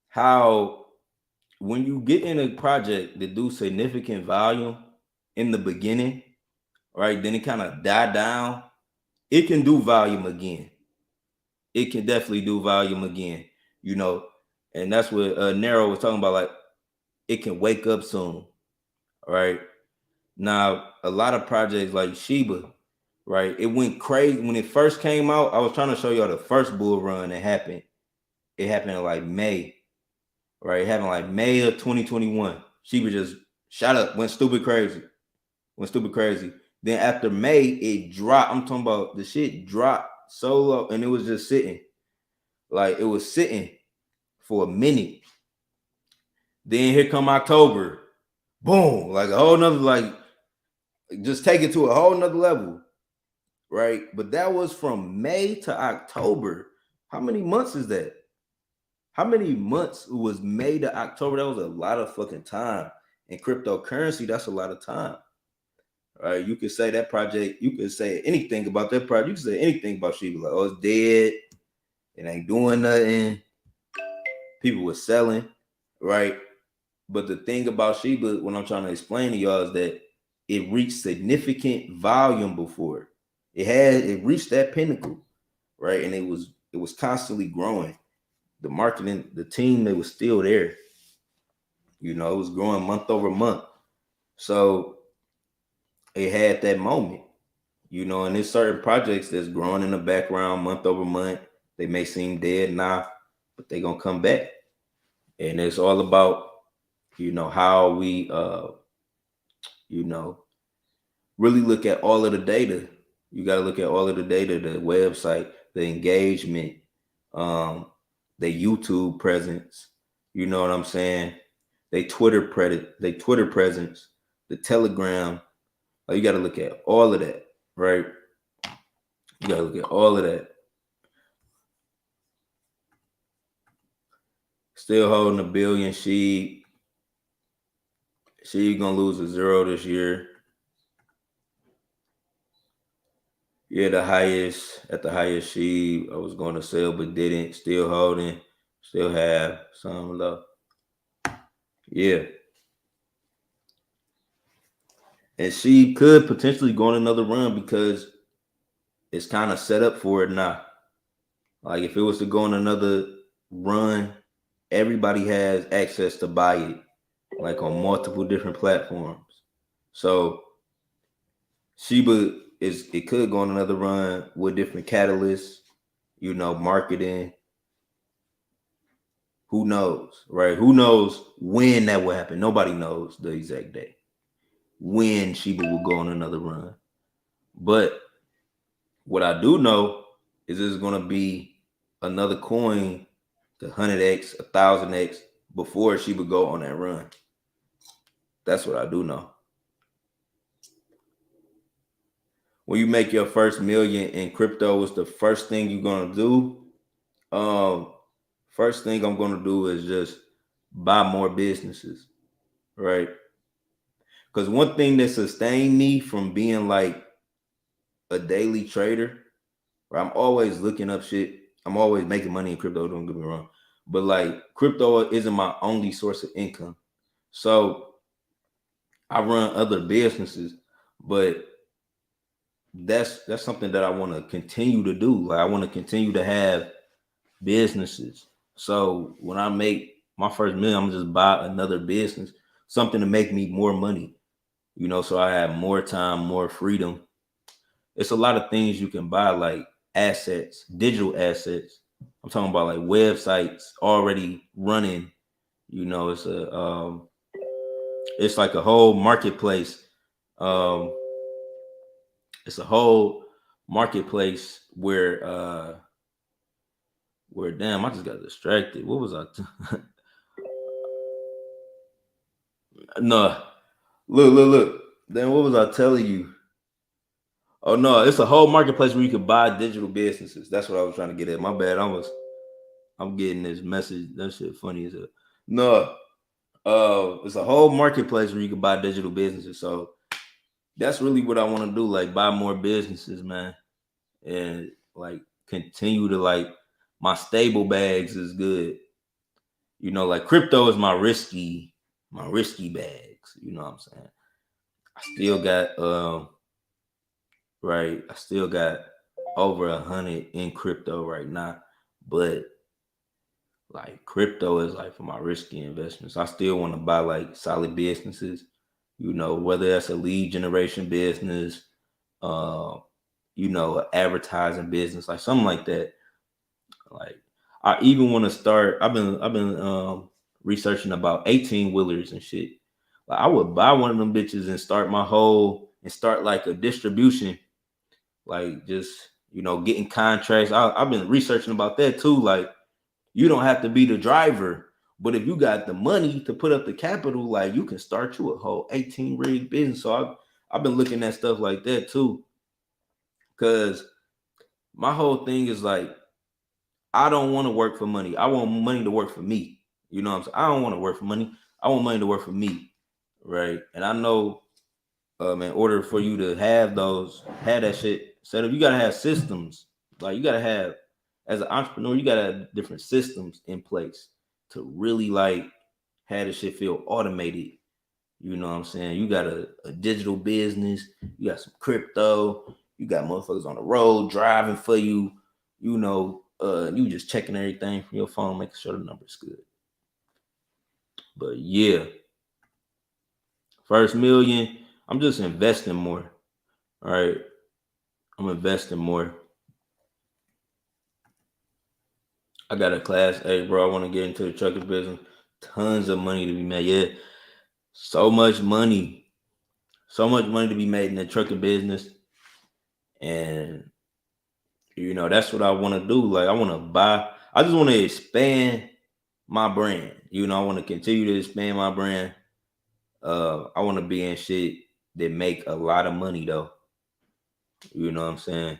how when you get in a project that do significant volume in the beginning, right, then it kind of die down, it can do volume again. It can definitely do volume again, you know, and that's what Nero was talking about. Like, it can wake up soon, right? Now, a lot of projects like Shiba, right? It went crazy when it first came out. I was trying to show y'all the first bull run that happened. It happened in like May, right? It happened like May of 2021. Shiba just shot up, went stupid crazy, went stupid crazy. Then after May, it dropped. I'm talking about the shit dropped so low, and it was just sitting, like it was sitting for a minute. Then here come October, boom, like a whole nother, like just take it to a whole nother level, right? But that was from May to October. How many months is that? How many months was May to October? That was a lot of fucking time. In cryptocurrency, that's a lot of time. Right? You could say that project, you could say anything about that project. You could say anything about Shiba, like, oh, it's dead, it ain't doing nothing. People were selling, right? But the thing about Shiba, what I'm trying to explain to y'all is that it reached significant volume before. It reached that pinnacle, right? And it was constantly growing. The marketing, the team, they was still there. You know, it was growing month over month. So it had that moment, you know, and there's certain projects that's growing in the background month over month. They may seem dead now, but they're gonna come back. And it's all about, you know, how we you know, really look at all of the data. You got to look at all of the data, the website, the engagement, the YouTube presence. You know what I'm saying? They Twitter presence, the Telegram. Like, you got to look at all of that, right? You got to look at all of that. Still holding a billion. She gonna lose a zero this year. Yeah, at the highest she I was going to sell but didn't. Still holding, still have some left. Yeah, and she could potentially go on another run because it's kind of set up for it now. Like if it was to go on another run, everybody has access to buy it, like on multiple different platforms. So Sheba is it could go on another run with different catalysts, marketing. Who knows, right? Who knows when that will happen? Nobody knows the exact day when Sheba will go on another run. But what I do know is there's going to be another coin to 100x, 1,000x before she would go on that run. That's what I do know. When you make your first million in crypto, what's the first thing you're going to do? First thing I'm going to do is just buy more businesses, right? Because one thing that sustained me from being like a daily trader, right? I'm always looking up shit. I'm always making money in crypto, don't get me wrong. But like crypto isn't my only source of income. So I run other businesses, but that's something that I want to continue to do. Like I want to continue to have businesses. So when I make my first million, I'm gonna just buy another business, something to make me more money, so I have more time, more freedom. It's a lot of things you can buy, like assets, digital assets. I'm talking about like websites already running. It's like a whole marketplace. Um, it's a whole marketplace where damn, I just got distracted. What was I? No, look. Then what was I telling you? Oh no, it's a whole marketplace where you can buy digital businesses. That's what I was trying to get at. My bad. I'm getting this message. That shit funny as hell. No, it's a whole marketplace where you can buy digital businesses. So that's really what I want to do. Like buy more businesses, man, and like continue to like my stable bags is good. Like crypto is my risky bags. You know what I'm saying? I still got right. I still got over 100 in crypto right now, but like crypto is like for my risky investments. I still want to buy like solid businesses, whether that's a lead generation business, uh, advertising business, like something like that. Like I even want to start. I've been researching about 18 wheelers and shit. Like I would buy one of them bitches and start like a distribution, like just getting contracts. I've been researching about that too. Like you don't have to be the driver, but if you got the money to put up the capital, like you can start you a whole 18 rig business. So I've been looking at stuff like that too, because my whole thing is like I don't want to work for money. I want money to work for me. You know what I'm saying? I don't want to work for money. I want money to work for me, right? And I know, in order for you to have that shit set up, you gotta have systems. Like you gotta have, as an entrepreneur, you gotta have different systems in place to really like have this shit feel automated. You know what I'm saying? You got a digital business, you got some crypto, you got motherfuckers on the road driving for you, you just checking everything from your phone, making sure the number's good. But yeah, first million, I'm just investing more. All right. I'm investing more. I got a class A, bro. I want to get into the trucking business. Tons of money to be made. Yeah. So much money. So much money to be made in the trucking business. And that's what I want to do. Like I just want to expand my brand. I want to continue to expand my brand. I want to be in shit that make a lot of money though. You know what I'm saying?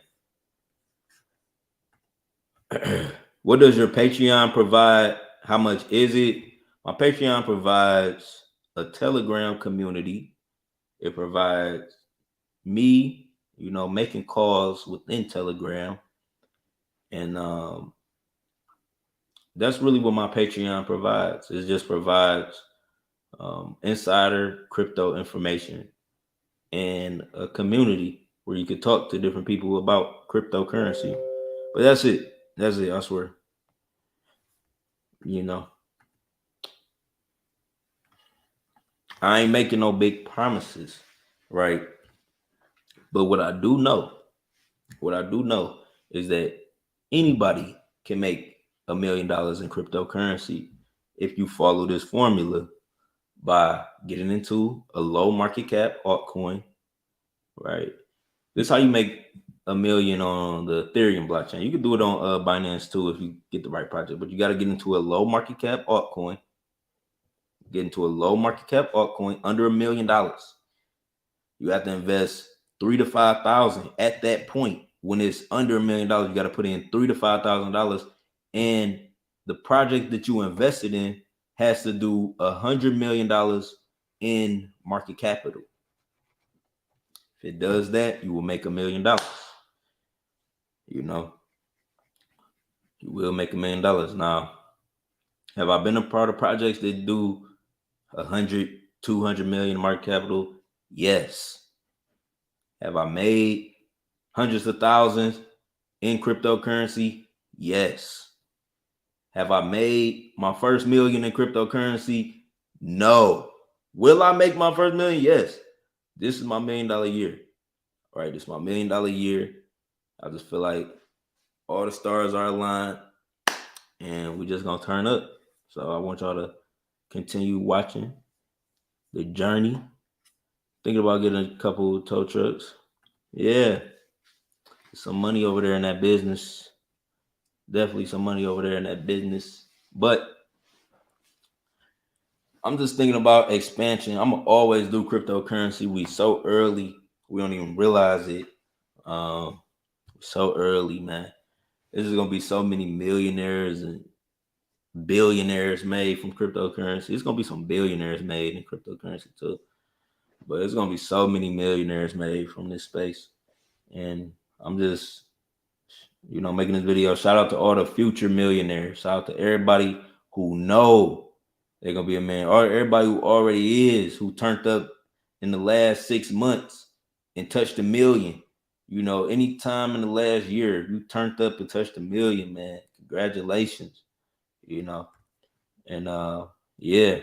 What does your Patreon provide? How much is it? My Patreon provides a Telegram community. It provides me, making calls within Telegram. And that's really what my Patreon provides. It just provides insider crypto information and a community where you could talk to different people about cryptocurrency. But that's it. That's it, I swear. I ain't making no big promises, right? But what I do know is that anybody can make $1 million in cryptocurrency if you follow this formula by getting into a low market cap altcoin, right? This is how you make $1 million on the Ethereum blockchain. You can do it on Binance too if you get the right project, but you got to get into a low market cap altcoin. Get into a low market cap altcoin under $1 million. You have to invest $3,000 to $5,000 at that point. When it's under $1 million, you got to put in $3,000 to $5,000, and the project that you invested in has to do $100 million in market capital. If it does that, you will make $1 million. You will make $1 million. Now, have I been a part of projects that do 100, 200 million market capital? Yes. Have I made hundreds of thousands in cryptocurrency? Yes. Have I made my first million in cryptocurrency? No. Will I make my first million? Yes. This is my $1 million year. All right, this is my $1 million year. I just feel like all the stars are aligned and we just gonna turn up. So I want y'all to continue watching the journey. Thinking about getting a couple of tow trucks. Yeah. Some money over there in that business. Definitely some money over there in that business. But I'm just thinking about expansion. I'm gonna always do cryptocurrency. We so early, we don't even realize it. So early, man. There's gonna be so many millionaires and billionaires made from cryptocurrency. It's gonna be some billionaires made in cryptocurrency too. But there's gonna be so many millionaires made from this space. And I'm just, making this video. Shout out to all the future millionaires. Shout out to everybody who know they're gonna be a man, or everybody who already is, who turned up in the last 6 months and touched $1 million. Any time in the last year, you turned up and touched $1 million, man. Congratulations. And yeah.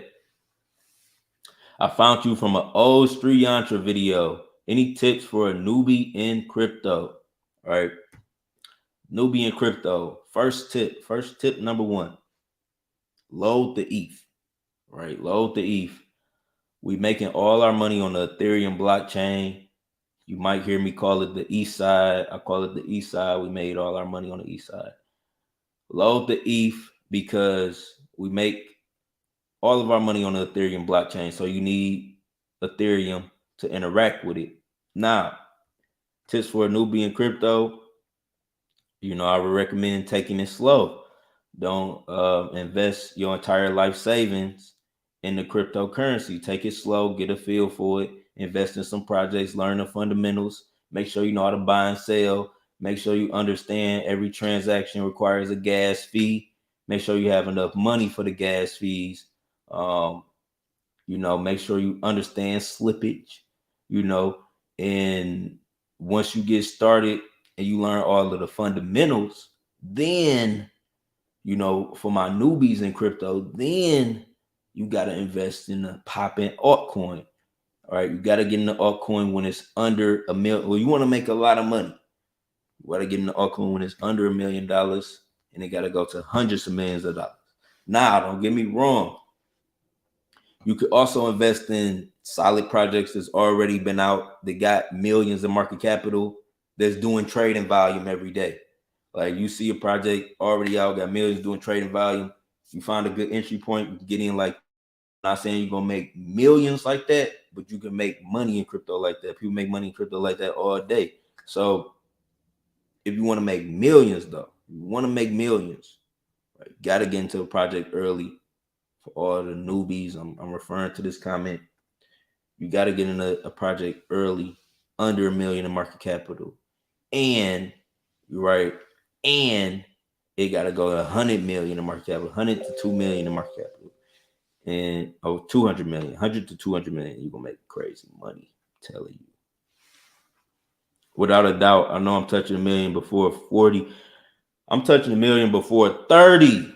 I found you from an old Sri Yantra video. Any tips for a newbie in crypto? All right. Newbie in crypto. First tip number 1. Load the ETH. Right? Load the ETH. We making all our money on the Ethereum blockchain. You might hear me call it the east side. I call it the east side. We made all our money on the east side. Load the ETH because we make all of our money on the Ethereum blockchain. So you need Ethereum to interact with it. Now, tips for a newbie in crypto. I would recommend taking it slow. Don't invest your entire life savings in the cryptocurrency. Take it slow, get a feel for it, invest in some projects, learn the fundamentals, make sure you know how to buy and sell, make sure you understand every transaction requires a gas fee, make sure you have enough money for the gas fees. Make sure you understand slippage, and once you get started and you learn all of the fundamentals, then, for my newbies in crypto, then you got to invest in a popping altcoin. All right. You got to get in the altcoin when it's under $1 million. Well, you want to make a lot of money. You got to get in the altcoin when it's under $1 million, and it got to go to hundreds of millions of dollars. Now, don't get me wrong. You could also invest in solid projects that's already been out. They got millions of market capital that's doing trading volume every day. Like you see a project already out, got millions doing trading volume. You find a good entry point, you can get in. Like, I'm not saying you're going to make millions like that, but you can make money in crypto like that. People make money in crypto like that all day. So if you want to make millions, though, right, got to get into a project early. For all the newbies, I'm referring to this comment. You got to get in a project early. under $1 million in market capital. And you're right. And it got to go to 100 million in market capital, 100 to 2 million in market capital. And 200 million, 100 to 200 million, you're going to make crazy money. I'm telling you. Without a doubt, I know I'm touching $1 million before 40. I'm touching $1 million before 30.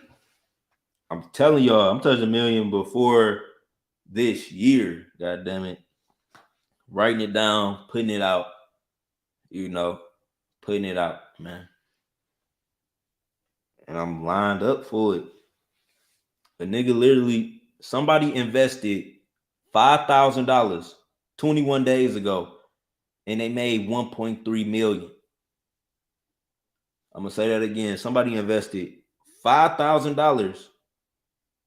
I'm telling y'all, I'm touching $1 million before this year. God damn it. Writing it down, putting it out, putting it out, man. And I'm lined up for it. A nigga literally, somebody invested $5,000 21 days ago and they made 1.3 million. I'm gonna say that again. Somebody invested $5,000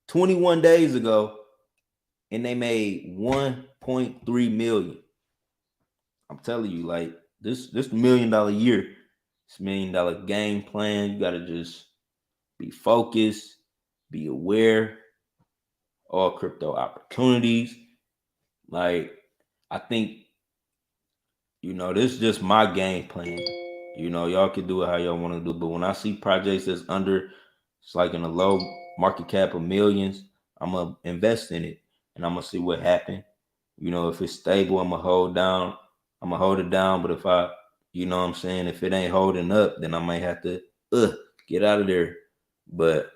21 days ago and they made 1.3 million. I'm telling you, like this $1 million year, this $1 million game plan. You gotta just be focused, be aware, all crypto opportunities. Like, I think, this is just my game plan. Y'all can do it how y'all want to do it. But when I see projects that's it's like in a low market cap of millions, I'm going to invest in it and I'm going to see what happens. If it's stable, I'm going to hold it down. But if if it ain't holding up, then I might have to get out of there. But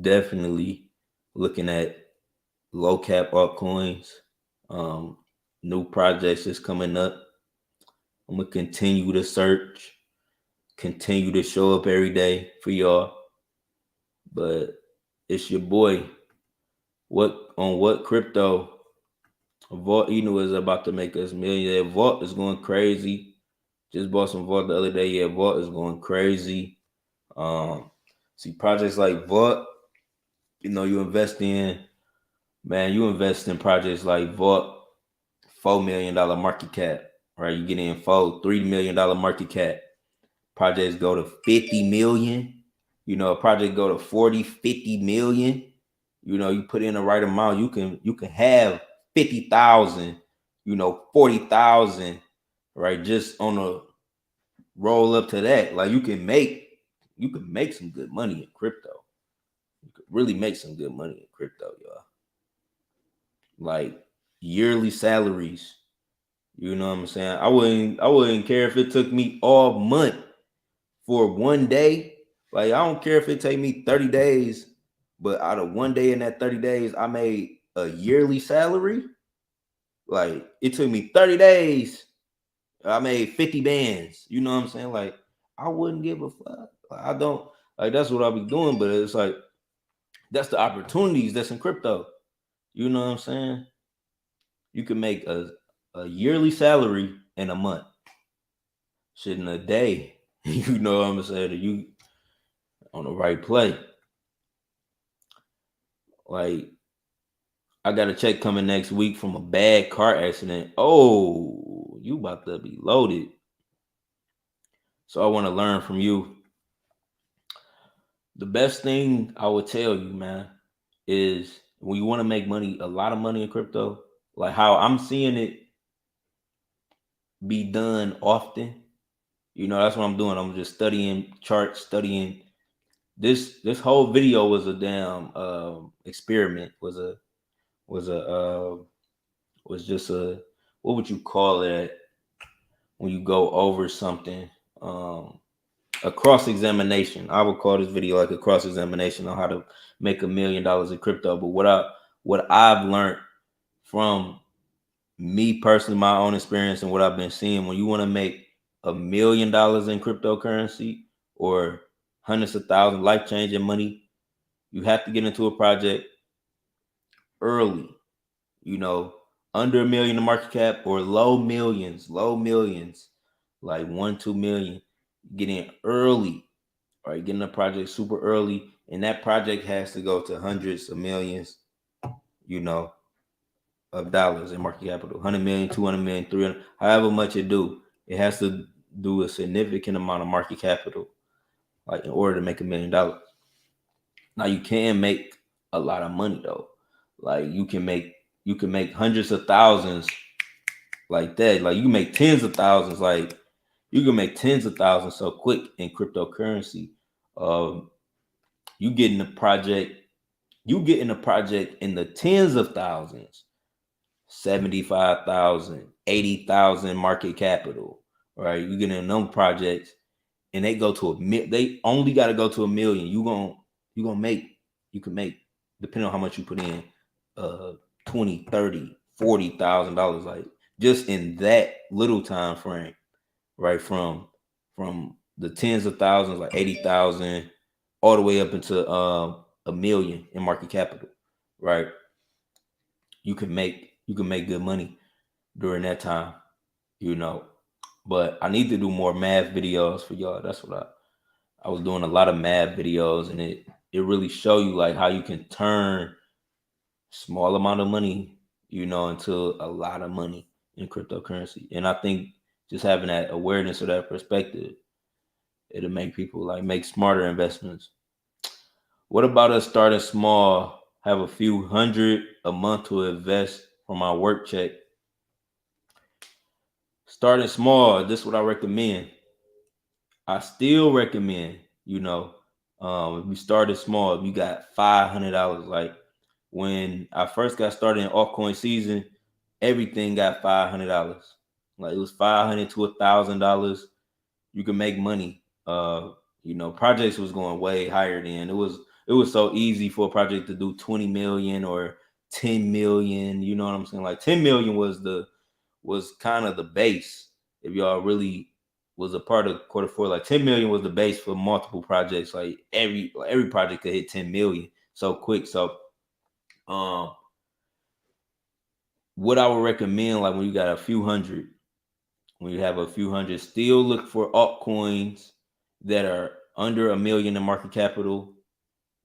definitely looking at low cap altcoins, new projects is coming up. I'm gonna continue to search, continue to show up every day for y'all. But it's your boy. What crypto? Vault, is about to make us millionaire. Vault is going crazy. Just bought some Vault the other day. Yeah, Vault is going crazy. See projects like Vault. You invest in projects like Vault, $4 million market cap. Right, you get in $3 million market cap. Projects go to 50 million. A project go to 40, 50 million. You put in the right amount, you can have 50,000, 40,000, right? Just on a roll up to that. Like you can make some good money in crypto. You could really make some good money in crypto, y'all. Like yearly salaries. You know what I'm saying? I wouldn't care if it took me all month for one day. Like, I don't care if it take me 30 days, but out of one day in that 30 days, I made a yearly salary. Like, it took me 30 days. I made 50 bands. You know what I'm saying? Like, I wouldn't give a fuck. I don't, like, that's what I'll be doing, but it's like, that's the opportunities that's in crypto. You know what I'm saying? You can make a yearly salary in a month. Shit, in a day. You know what I'm saying? You on the right play. Like, I got a check coming next week from a bad car accident. Oh, you about to be loaded. So I want to learn from you. The best thing I would tell you, man, is when you want to make money, a lot of money in crypto, like how I'm seeing it be done often. That's what I'm doing. I'm just studying charts, studying. This whole video was a damn experiment. Was just a, what would you call it when you go over something? A cross-examination. I would call this video like a cross-examination on how to make $1 million in crypto. But what I've learned from me personally, my own experience and what I've been seeing, when you want to make $1 million in cryptocurrency or hundreds of thousands, life-changing money, you have to get into a project early. Under $1 million in market cap or low millions, like 1-2 million. Get in early, right? Get in a project super early, and that project has to go to hundreds of millions, of dollars in market capital. 100 million, 200 million, 300, however much it do. It has to do a significant amount of market capital, like in order to make $1 million. Now you can make a lot of money though. Like you can make hundreds of thousands like that. Like you can make tens of thousands. Like you can make tens of thousands so quick in cryptocurrency. You get in the project. You get in a project in the tens of thousands, 75,000, 80,000 market capital, right? You get in them projects and they go to they only got to go to 1 million. You can make, depending on how much you put in, 20, 30, $40,000, like just in that little time frame, right? From the tens of thousands, like 80,000, all the way up into 1 million in market capital, right? You can make good money during that time, you know. But I need to do more math videos for y'all. That's what I was doing, a lot of math videos, and it really show you like how you can turn small amount of money, into a lot of money in cryptocurrency. And I think just having that awareness or that perspective, it'll make people like make smarter investments. What about us starting small, have a few hundred a month to invest from my work check? Starting small, this is what I recommend. I still recommend, if you started small, if you got $500, like when I first got started in altcoin season, everything got $500. Like it was $500 to $1,000. You can make money. Projects was going way higher then. It was so easy for a project to do 20 million or 10 million. You know what I'm saying? Like 10 million was kind of the base. If y'all really was a part of quarter four, like 10 million was the base for multiple projects. Like every project could hit 10 million so quick. So what I would recommend, like when you got a few hundred, when you have a few hundred, still look for altcoins that are under 1 million in market capital,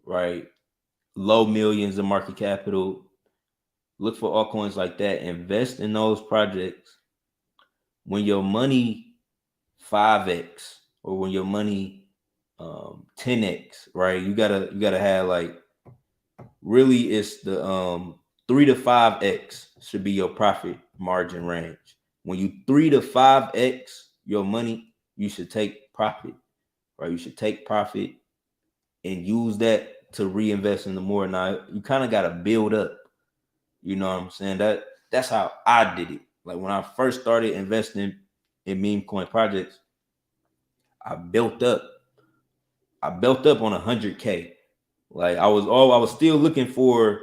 right? Low millions in market capital. Look for altcoins like that. Invest in those projects. When your money 5x or when your money 10x, right? You gotta have like, really it's the 3 to 5x should be your profit margin range. When you 3 to 5x your money, you should take profit, right? You should take profit and use that to reinvest in the more. Now you kind of got to build up. You know what I'm saying? That's how I did it. Like when I first started investing in meme coin projects, I built up on 100K. Like I was still looking for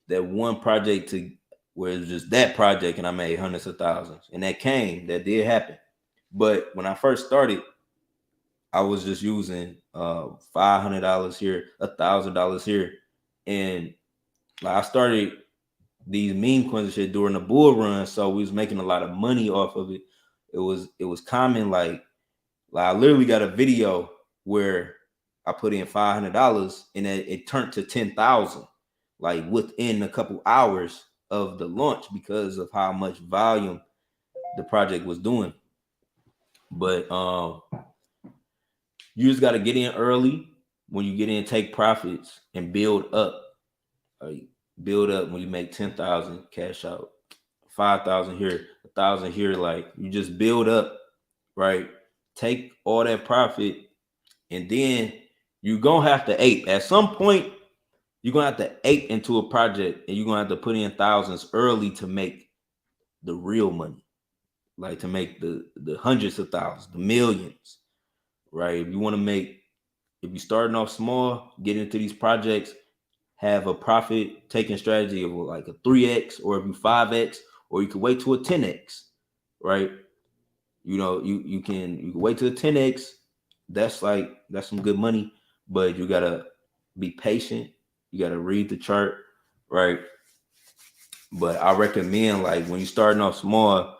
that one project to where it was just that project and I made hundreds of thousands. And that did happen. But when I first started, I was just using $500 here, $1,000 here. And like I started these meme coins and shit during the bull run. So we was making a lot of money off of it. It was common, like I literally got a video where I put in $500 and it turned to 10,000, like within a couple hours of the launch because of how much volume the project was doing. But you just got to get in early. When you get in, take profits and build up. Build up. When you make 10,000, cash out 5,000 here, 1,000 here. Like you just build up, right? Take all that profit, and then you're gonna have to ape. At some point, you're gonna have to ape into a project, and you're gonna have to put in thousands early to make the real money, like to make the hundreds of thousands, the millions, right? If you're starting off small, get into these projects, have a profit taking strategy of like a 3x, or if you 5x, or you can wait to a 10x, right? You can wait to a 10x. That's some good money, but you gotta be patient. You gotta read the chart, right? But I recommend, like, when you're starting off small,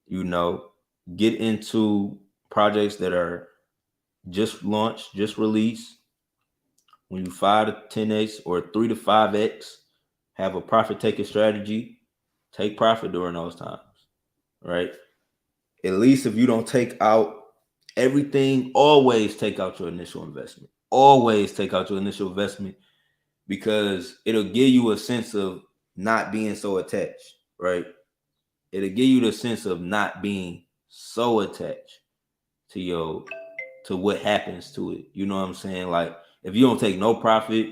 get into projects that are just launched, just released. When you 5 to 10x or 3 to 5x, have a profit taking strategy. Take profit during those times, right? At least if you don't take out everything, always take out your initial investment. Always take out your initial investment, because it'll give you a sense of not being so attached, right? it'll give you the sense of not being so attached to what happens to it. You know what I'm saying? Like if you don't take no profit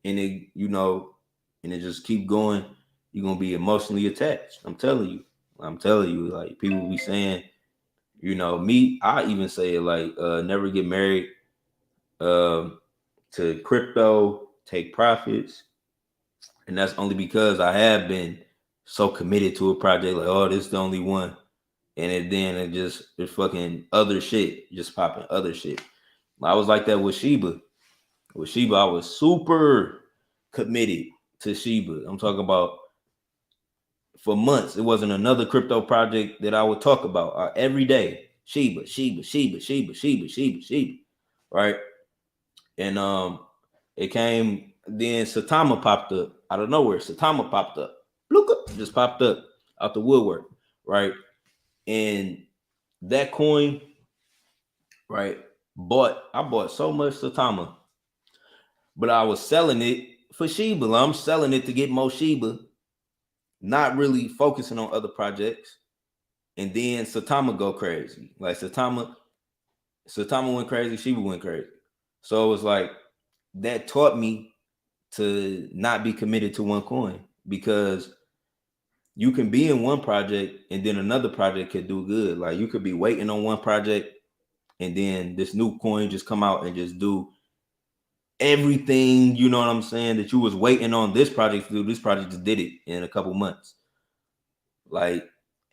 and it, and it just keep going, you're gonna be emotionally attached. I'm telling you. Like people be saying, me, I even say it like never get married to crypto, take profits. And that's only because I have been so committed to a project, like, oh, this is the only one. And then it's fucking other shit, just popping other shit. I was like that with Shiba. With Shiba, I was super committed to Shiba. I'm talking about for months. It wasn't another crypto project that I would talk about every day. Shiba, Shiba, Shiba, Shiba, Shiba, Shiba, Shiba. Right? And it came, then Satama popped up out of nowhere. Satama popped up. Look up, just popped up out the woodwork. Right? And that coin, right? I bought so much Satama, but I was selling it for Shiba. I'm selling it to get more Shiba, not really focusing on other projects. And then Satama go crazy. Like Satama went crazy, Shiba went crazy. So it was like that taught me to not be committed to one coin, because you can be in one project and then another project could do good. Like you could be waiting on one project and then this new coin just come out and just do everything, you know what I'm saying, that you was waiting on this project to do. This project just did it in a couple months. Like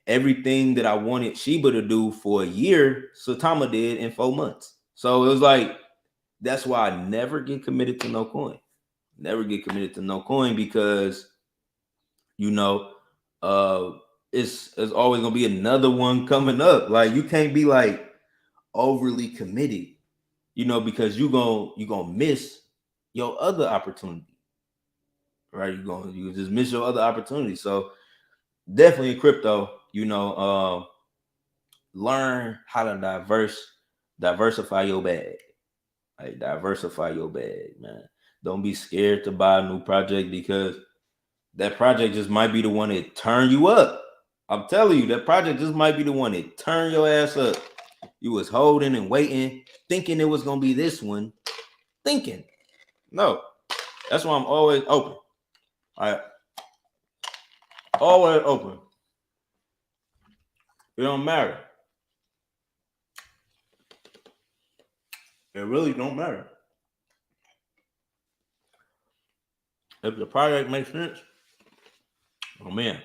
everything that I wanted Shiba to do for a year, Satama did in 4 months. So it was like, that's why I never get committed to no coin. Never get committed to no coin, because it's always gonna be another one coming up. Like you can't be like overly committed, because you gonna miss your other opportunity, right? You just miss your other opportunity. So definitely in crypto, learn how to diversify your bag. Like diversify your bag, man. Don't be scared to buy a new project, because that project just might be the one that turn you up. I'm telling you, that project just might be the one that turn your ass up. You was holding and waiting, thinking it was gonna be this one. Thinking. No. That's why I'm always open. Always open. It don't matter. It really don't matter. If the project makes sense, oh man.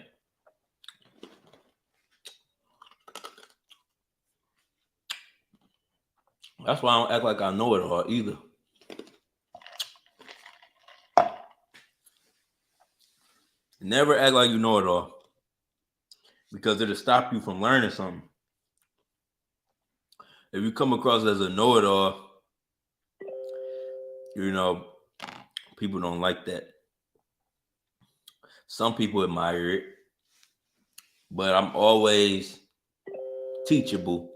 That's why I don't act like I know it all either. Never act like you know it all, because it'll stop you from learning something. If you come across as a know-it-all, people don't like that. Some people admire it, but I'm always teachable.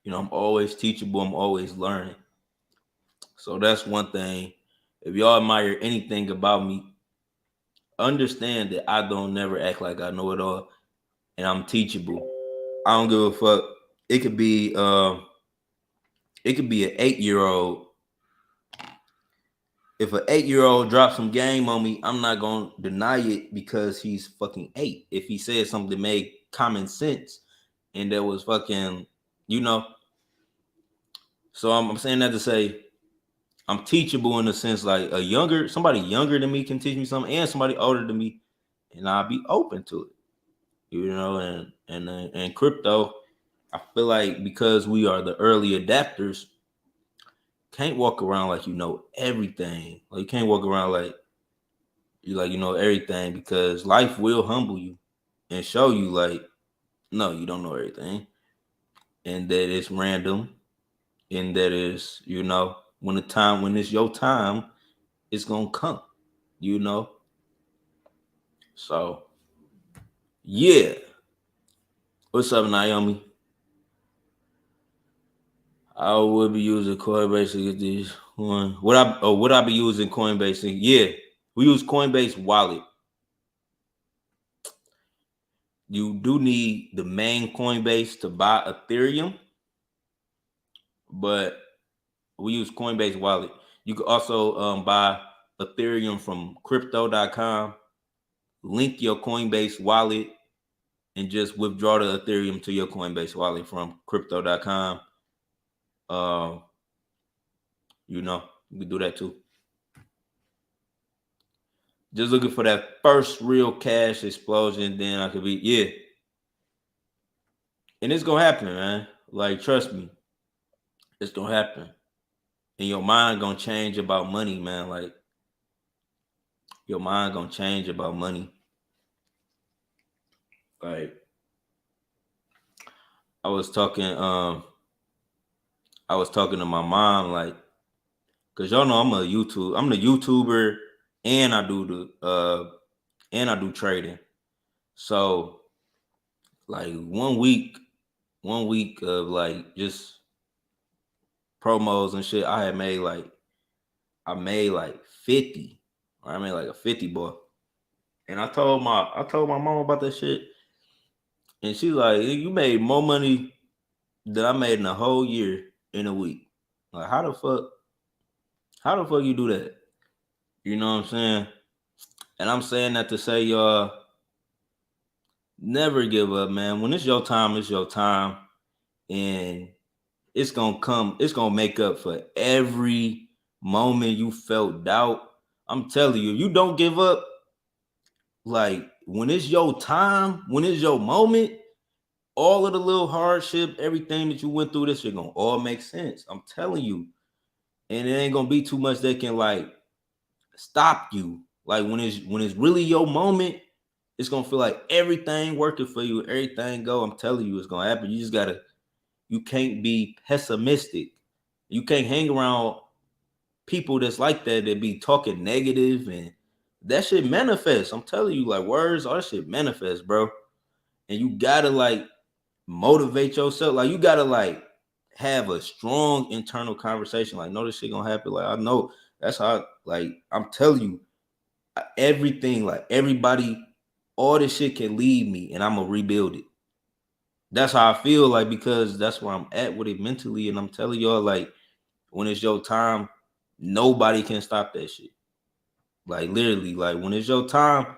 I'm always teachable. I'm always learning. So that's one thing. If y'all admire anything about me, understand that I don't never act like I know it all, and I'm teachable. I don't give a fuck. It could be an 8-year-old. If an 8-year-old drops some game on me, I'm not gonna deny it because he's fucking 8. If he said something that made common sense and that was fucking, So I'm saying that to say I'm teachable in the sense like somebody younger than me can teach me something, and somebody older than me, and I'll be open to it. And crypto, I feel like because we are the early adapters, can't walk around like you know everything. Like you can't walk around like you know everything, because life will humble you and show you like, no, you don't know everything, and that it's random, and that is when it's your time, it's gonna come. So yeah. What's up, Naomi? I would be using Coinbase to get these one. Would I be using Coinbase? Yeah, we use Coinbase wallet. You do need the main Coinbase to buy Ethereum, but we use Coinbase wallet. You can also buy Ethereum from crypto.com, link your Coinbase wallet, and just withdraw the Ethereum to your Coinbase wallet from crypto.com. You can do that too. Just looking for that first real cash explosion, then I could be, yeah. And it's gonna happen, man. Like, trust me, it's gonna happen. And your mind gonna change about money, man. Like, your mind gonna change about money. Like, I was talking to my mom, like, cause y'all know I'm the YouTuber, and I do trading. So, like, 1 week of like just promos and shit, I made like 50. Or I made like a 50, boy. And I told my mom about that shit. And she's like, you made more money than I made in a whole year in a week. Like, how the fuck you do that? You know what I'm saying? And I'm saying that to say, y'all, never give up, man. When it's your time, it's your time. And it's gonna come, it's gonna make up for every moment you felt doubt. I'm telling you, if you don't give up, like, when it's your time, when it's your moment, all of the little hardship, everything that you went through, this shit gonna all make sense. I'm telling you. And it ain't gonna be too much that can like stop you. Like, when it's really your moment, it's gonna feel like everything working for you, everything go. I'm telling you, it's gonna happen. You can't be pessimistic. You can't hang around people that's like that be talking negative, and that shit manifests. I'm telling you, like, words, all that shit manifests, bro. And you gotta like motivate yourself. Like, you gotta like have a strong internal conversation. Like, no, this shit gonna happen. Like, I know that's how. Like, I'm telling you, everything, like, everybody, all this shit can leave me, and I'm gonna rebuild it. That's how I feel, like, because that's where I'm at with it mentally. And I'm telling y'all, like, when it's your time, nobody can stop that shit. Like, literally, like, when it's your time,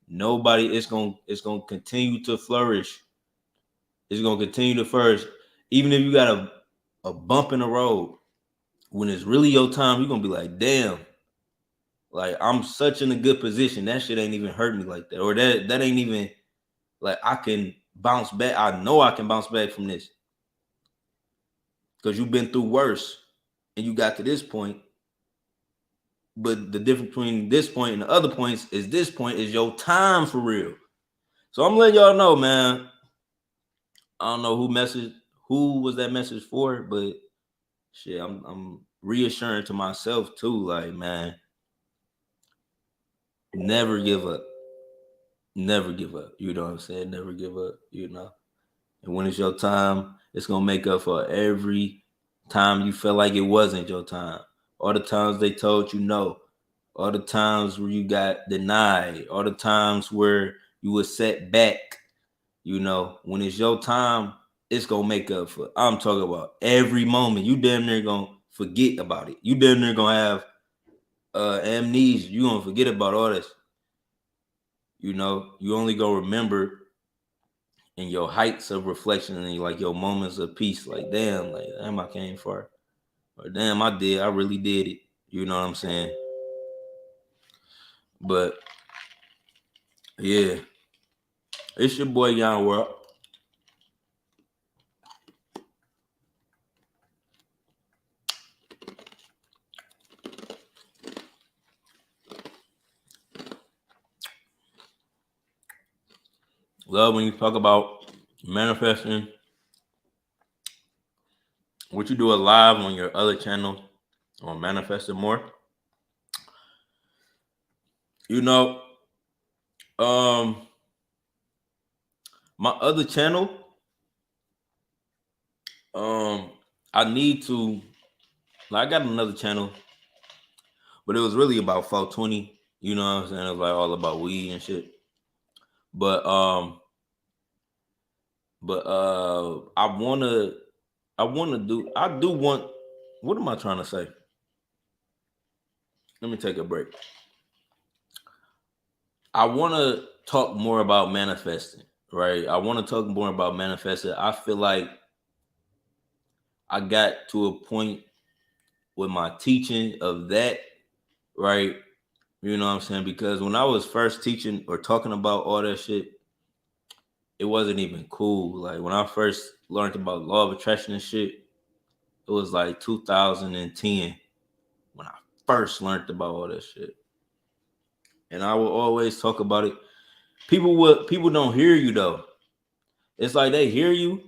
nobody, it's gonna continue to flourish. It's gonna continue to flourish. Even if you got a bump in the road, when it's really your time, you're gonna be like, damn, like, I'm such in a good position. That shit ain't even hurt me like that. Or that ain't even, like, I can bounce back. I know I can bounce back from this. Because you've been through worse and you got to this point. But the difference between this point and the other points is this point is your time for real. So I'm letting y'all know, man. I don't know who was that message for, but shit, I'm reassuring to myself too, like, man, never give up. Never give up. You know what I'm saying? Never give up, you know. And when it's your time, it's gonna make up for every time you felt like it wasn't your time. All the times they told you no. All the times where you got denied. All the times where you were set back. You know, when it's your time, it's gonna make up for. I'm talking about every moment. You damn near gonna forget about it. You damn near gonna have amnesia. You gonna forget about all this. You know, you only gonna remember in your heights of reflection and like your moments of peace. Like, damn, I came far. Or damn, I really did it. You know what I'm saying? But yeah, it's your boy Yon World. Love when you talk about manifesting. Would you do a live on your other channel on manifesting more? You know, my other channel, I need to, like, I got another channel, but it was really about 420. You know what I'm saying? It was like all about weed and shit. But But I do want, what am I trying to say? Let me take a break. I want to talk more about manifesting, right? I want to talk more about manifesting. I feel like I got to a point with my teaching of that, right? You know what I'm saying? Because when I was first teaching or talking about all that shit, it wasn't even cool. Like when I first learned about law of attraction and shit, it was like 2010 when I first learned about all that shit. And I will always talk about it. People don't hear you though. It's like they hear you,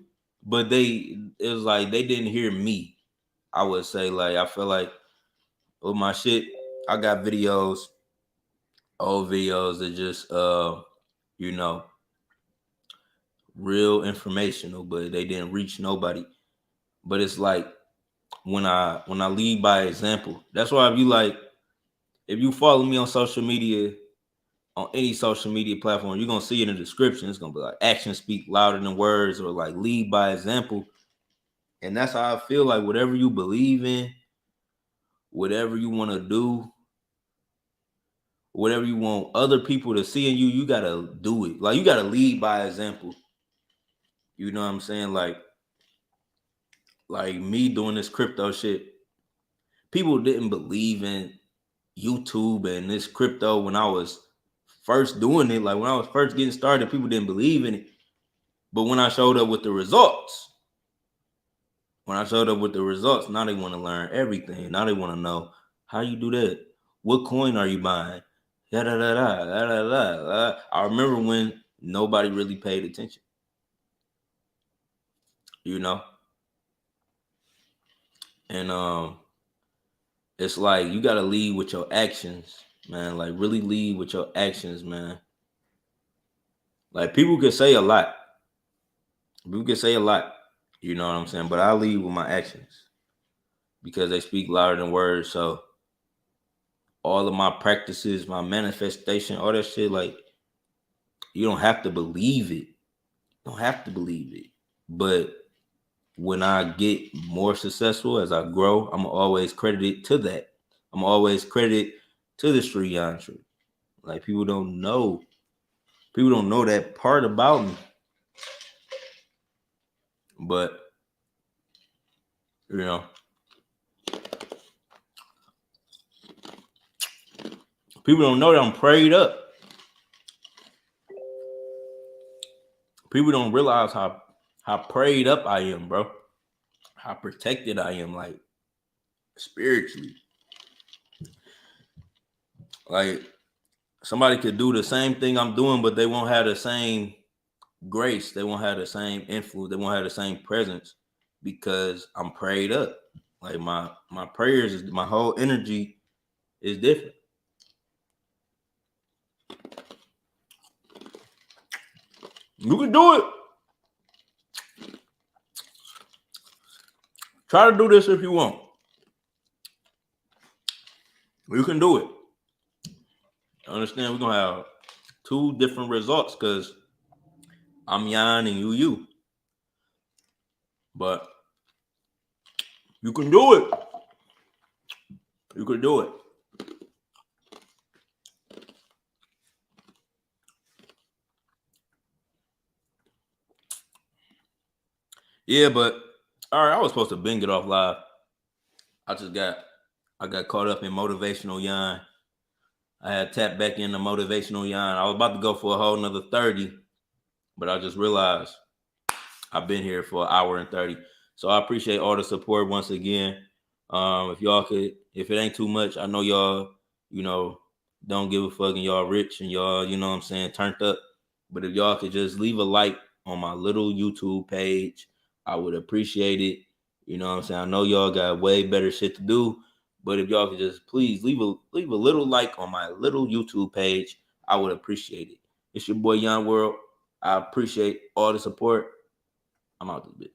but it's like they didn't hear me. I would say, like, I feel like with my shit, I got videos, old videos that just you know, real informational, but they didn't reach nobody. But it's like when I lead by example. That's why if you follow me on social media, on any social media platform, you're gonna see it in the description. It's gonna be like actions speak louder than words, or like lead by example. And that's how I feel like whatever you believe in, whatever you want to do, whatever you want other people to see in you, you gotta do it. Like you gotta lead by example. You know what I'm saying? Like me doing this crypto shit. People didn't believe in YouTube and this crypto when I was first doing it. Like when I was first getting started, people didn't believe in it. But when I showed up with the results, now they want to learn everything. Now they want to know how you do that. What coin are you buying? Da, da, da, da, da, da, da. I remember when nobody really paid attention. You know? And it's like you gotta lead with your actions, man. Like really lead with your actions, man. Like people can say a lot. People can say a lot. You know what I'm saying? But I lead with my actions because they speak louder than words. So all of my practices, my manifestation, all that shit, like you don't have to believe it. You don't have to believe it. But when I get more successful as I grow, I'm always credited to that. I'm always credited to the Sri Yantra. Like people don't know. People don't know that part about me. But you know, people don't know that I'm prayed up. People don't realize how prayed up I am, bro. How protected I am, like spiritually. Like somebody could do the same thing I'm doing, but they won't have the same grace. They won't have the same influence. They won't have the same presence because I'm prayed up. Like my prayers, my whole energy is different. You can do it. Try to do this if you want. You can do it. Understand? We're gonna have two different results because I'm Yon and you. But you can do it. You can do it. Yeah, but all right, I was supposed to bing it off live. I got caught up in motivational Yon. I had tapped back into motivational Yon. I was about to go for a whole nother 30, but I just realized I've been here for an hour and 30. So I appreciate all the support once again. If y'all could, if it ain't too much, I know y'all, you know, don't give a fuck and y'all rich and y'all, you know what I'm saying, turned up. But if y'all could just leave a like on my little YouTube page, I would appreciate it. You know what I'm saying? I know y'all got way better shit to do, but if y'all could just please leave a little like on my little YouTube page, I would appreciate it. It's your boy Yon World. I appreciate all the support. I'm out this bit.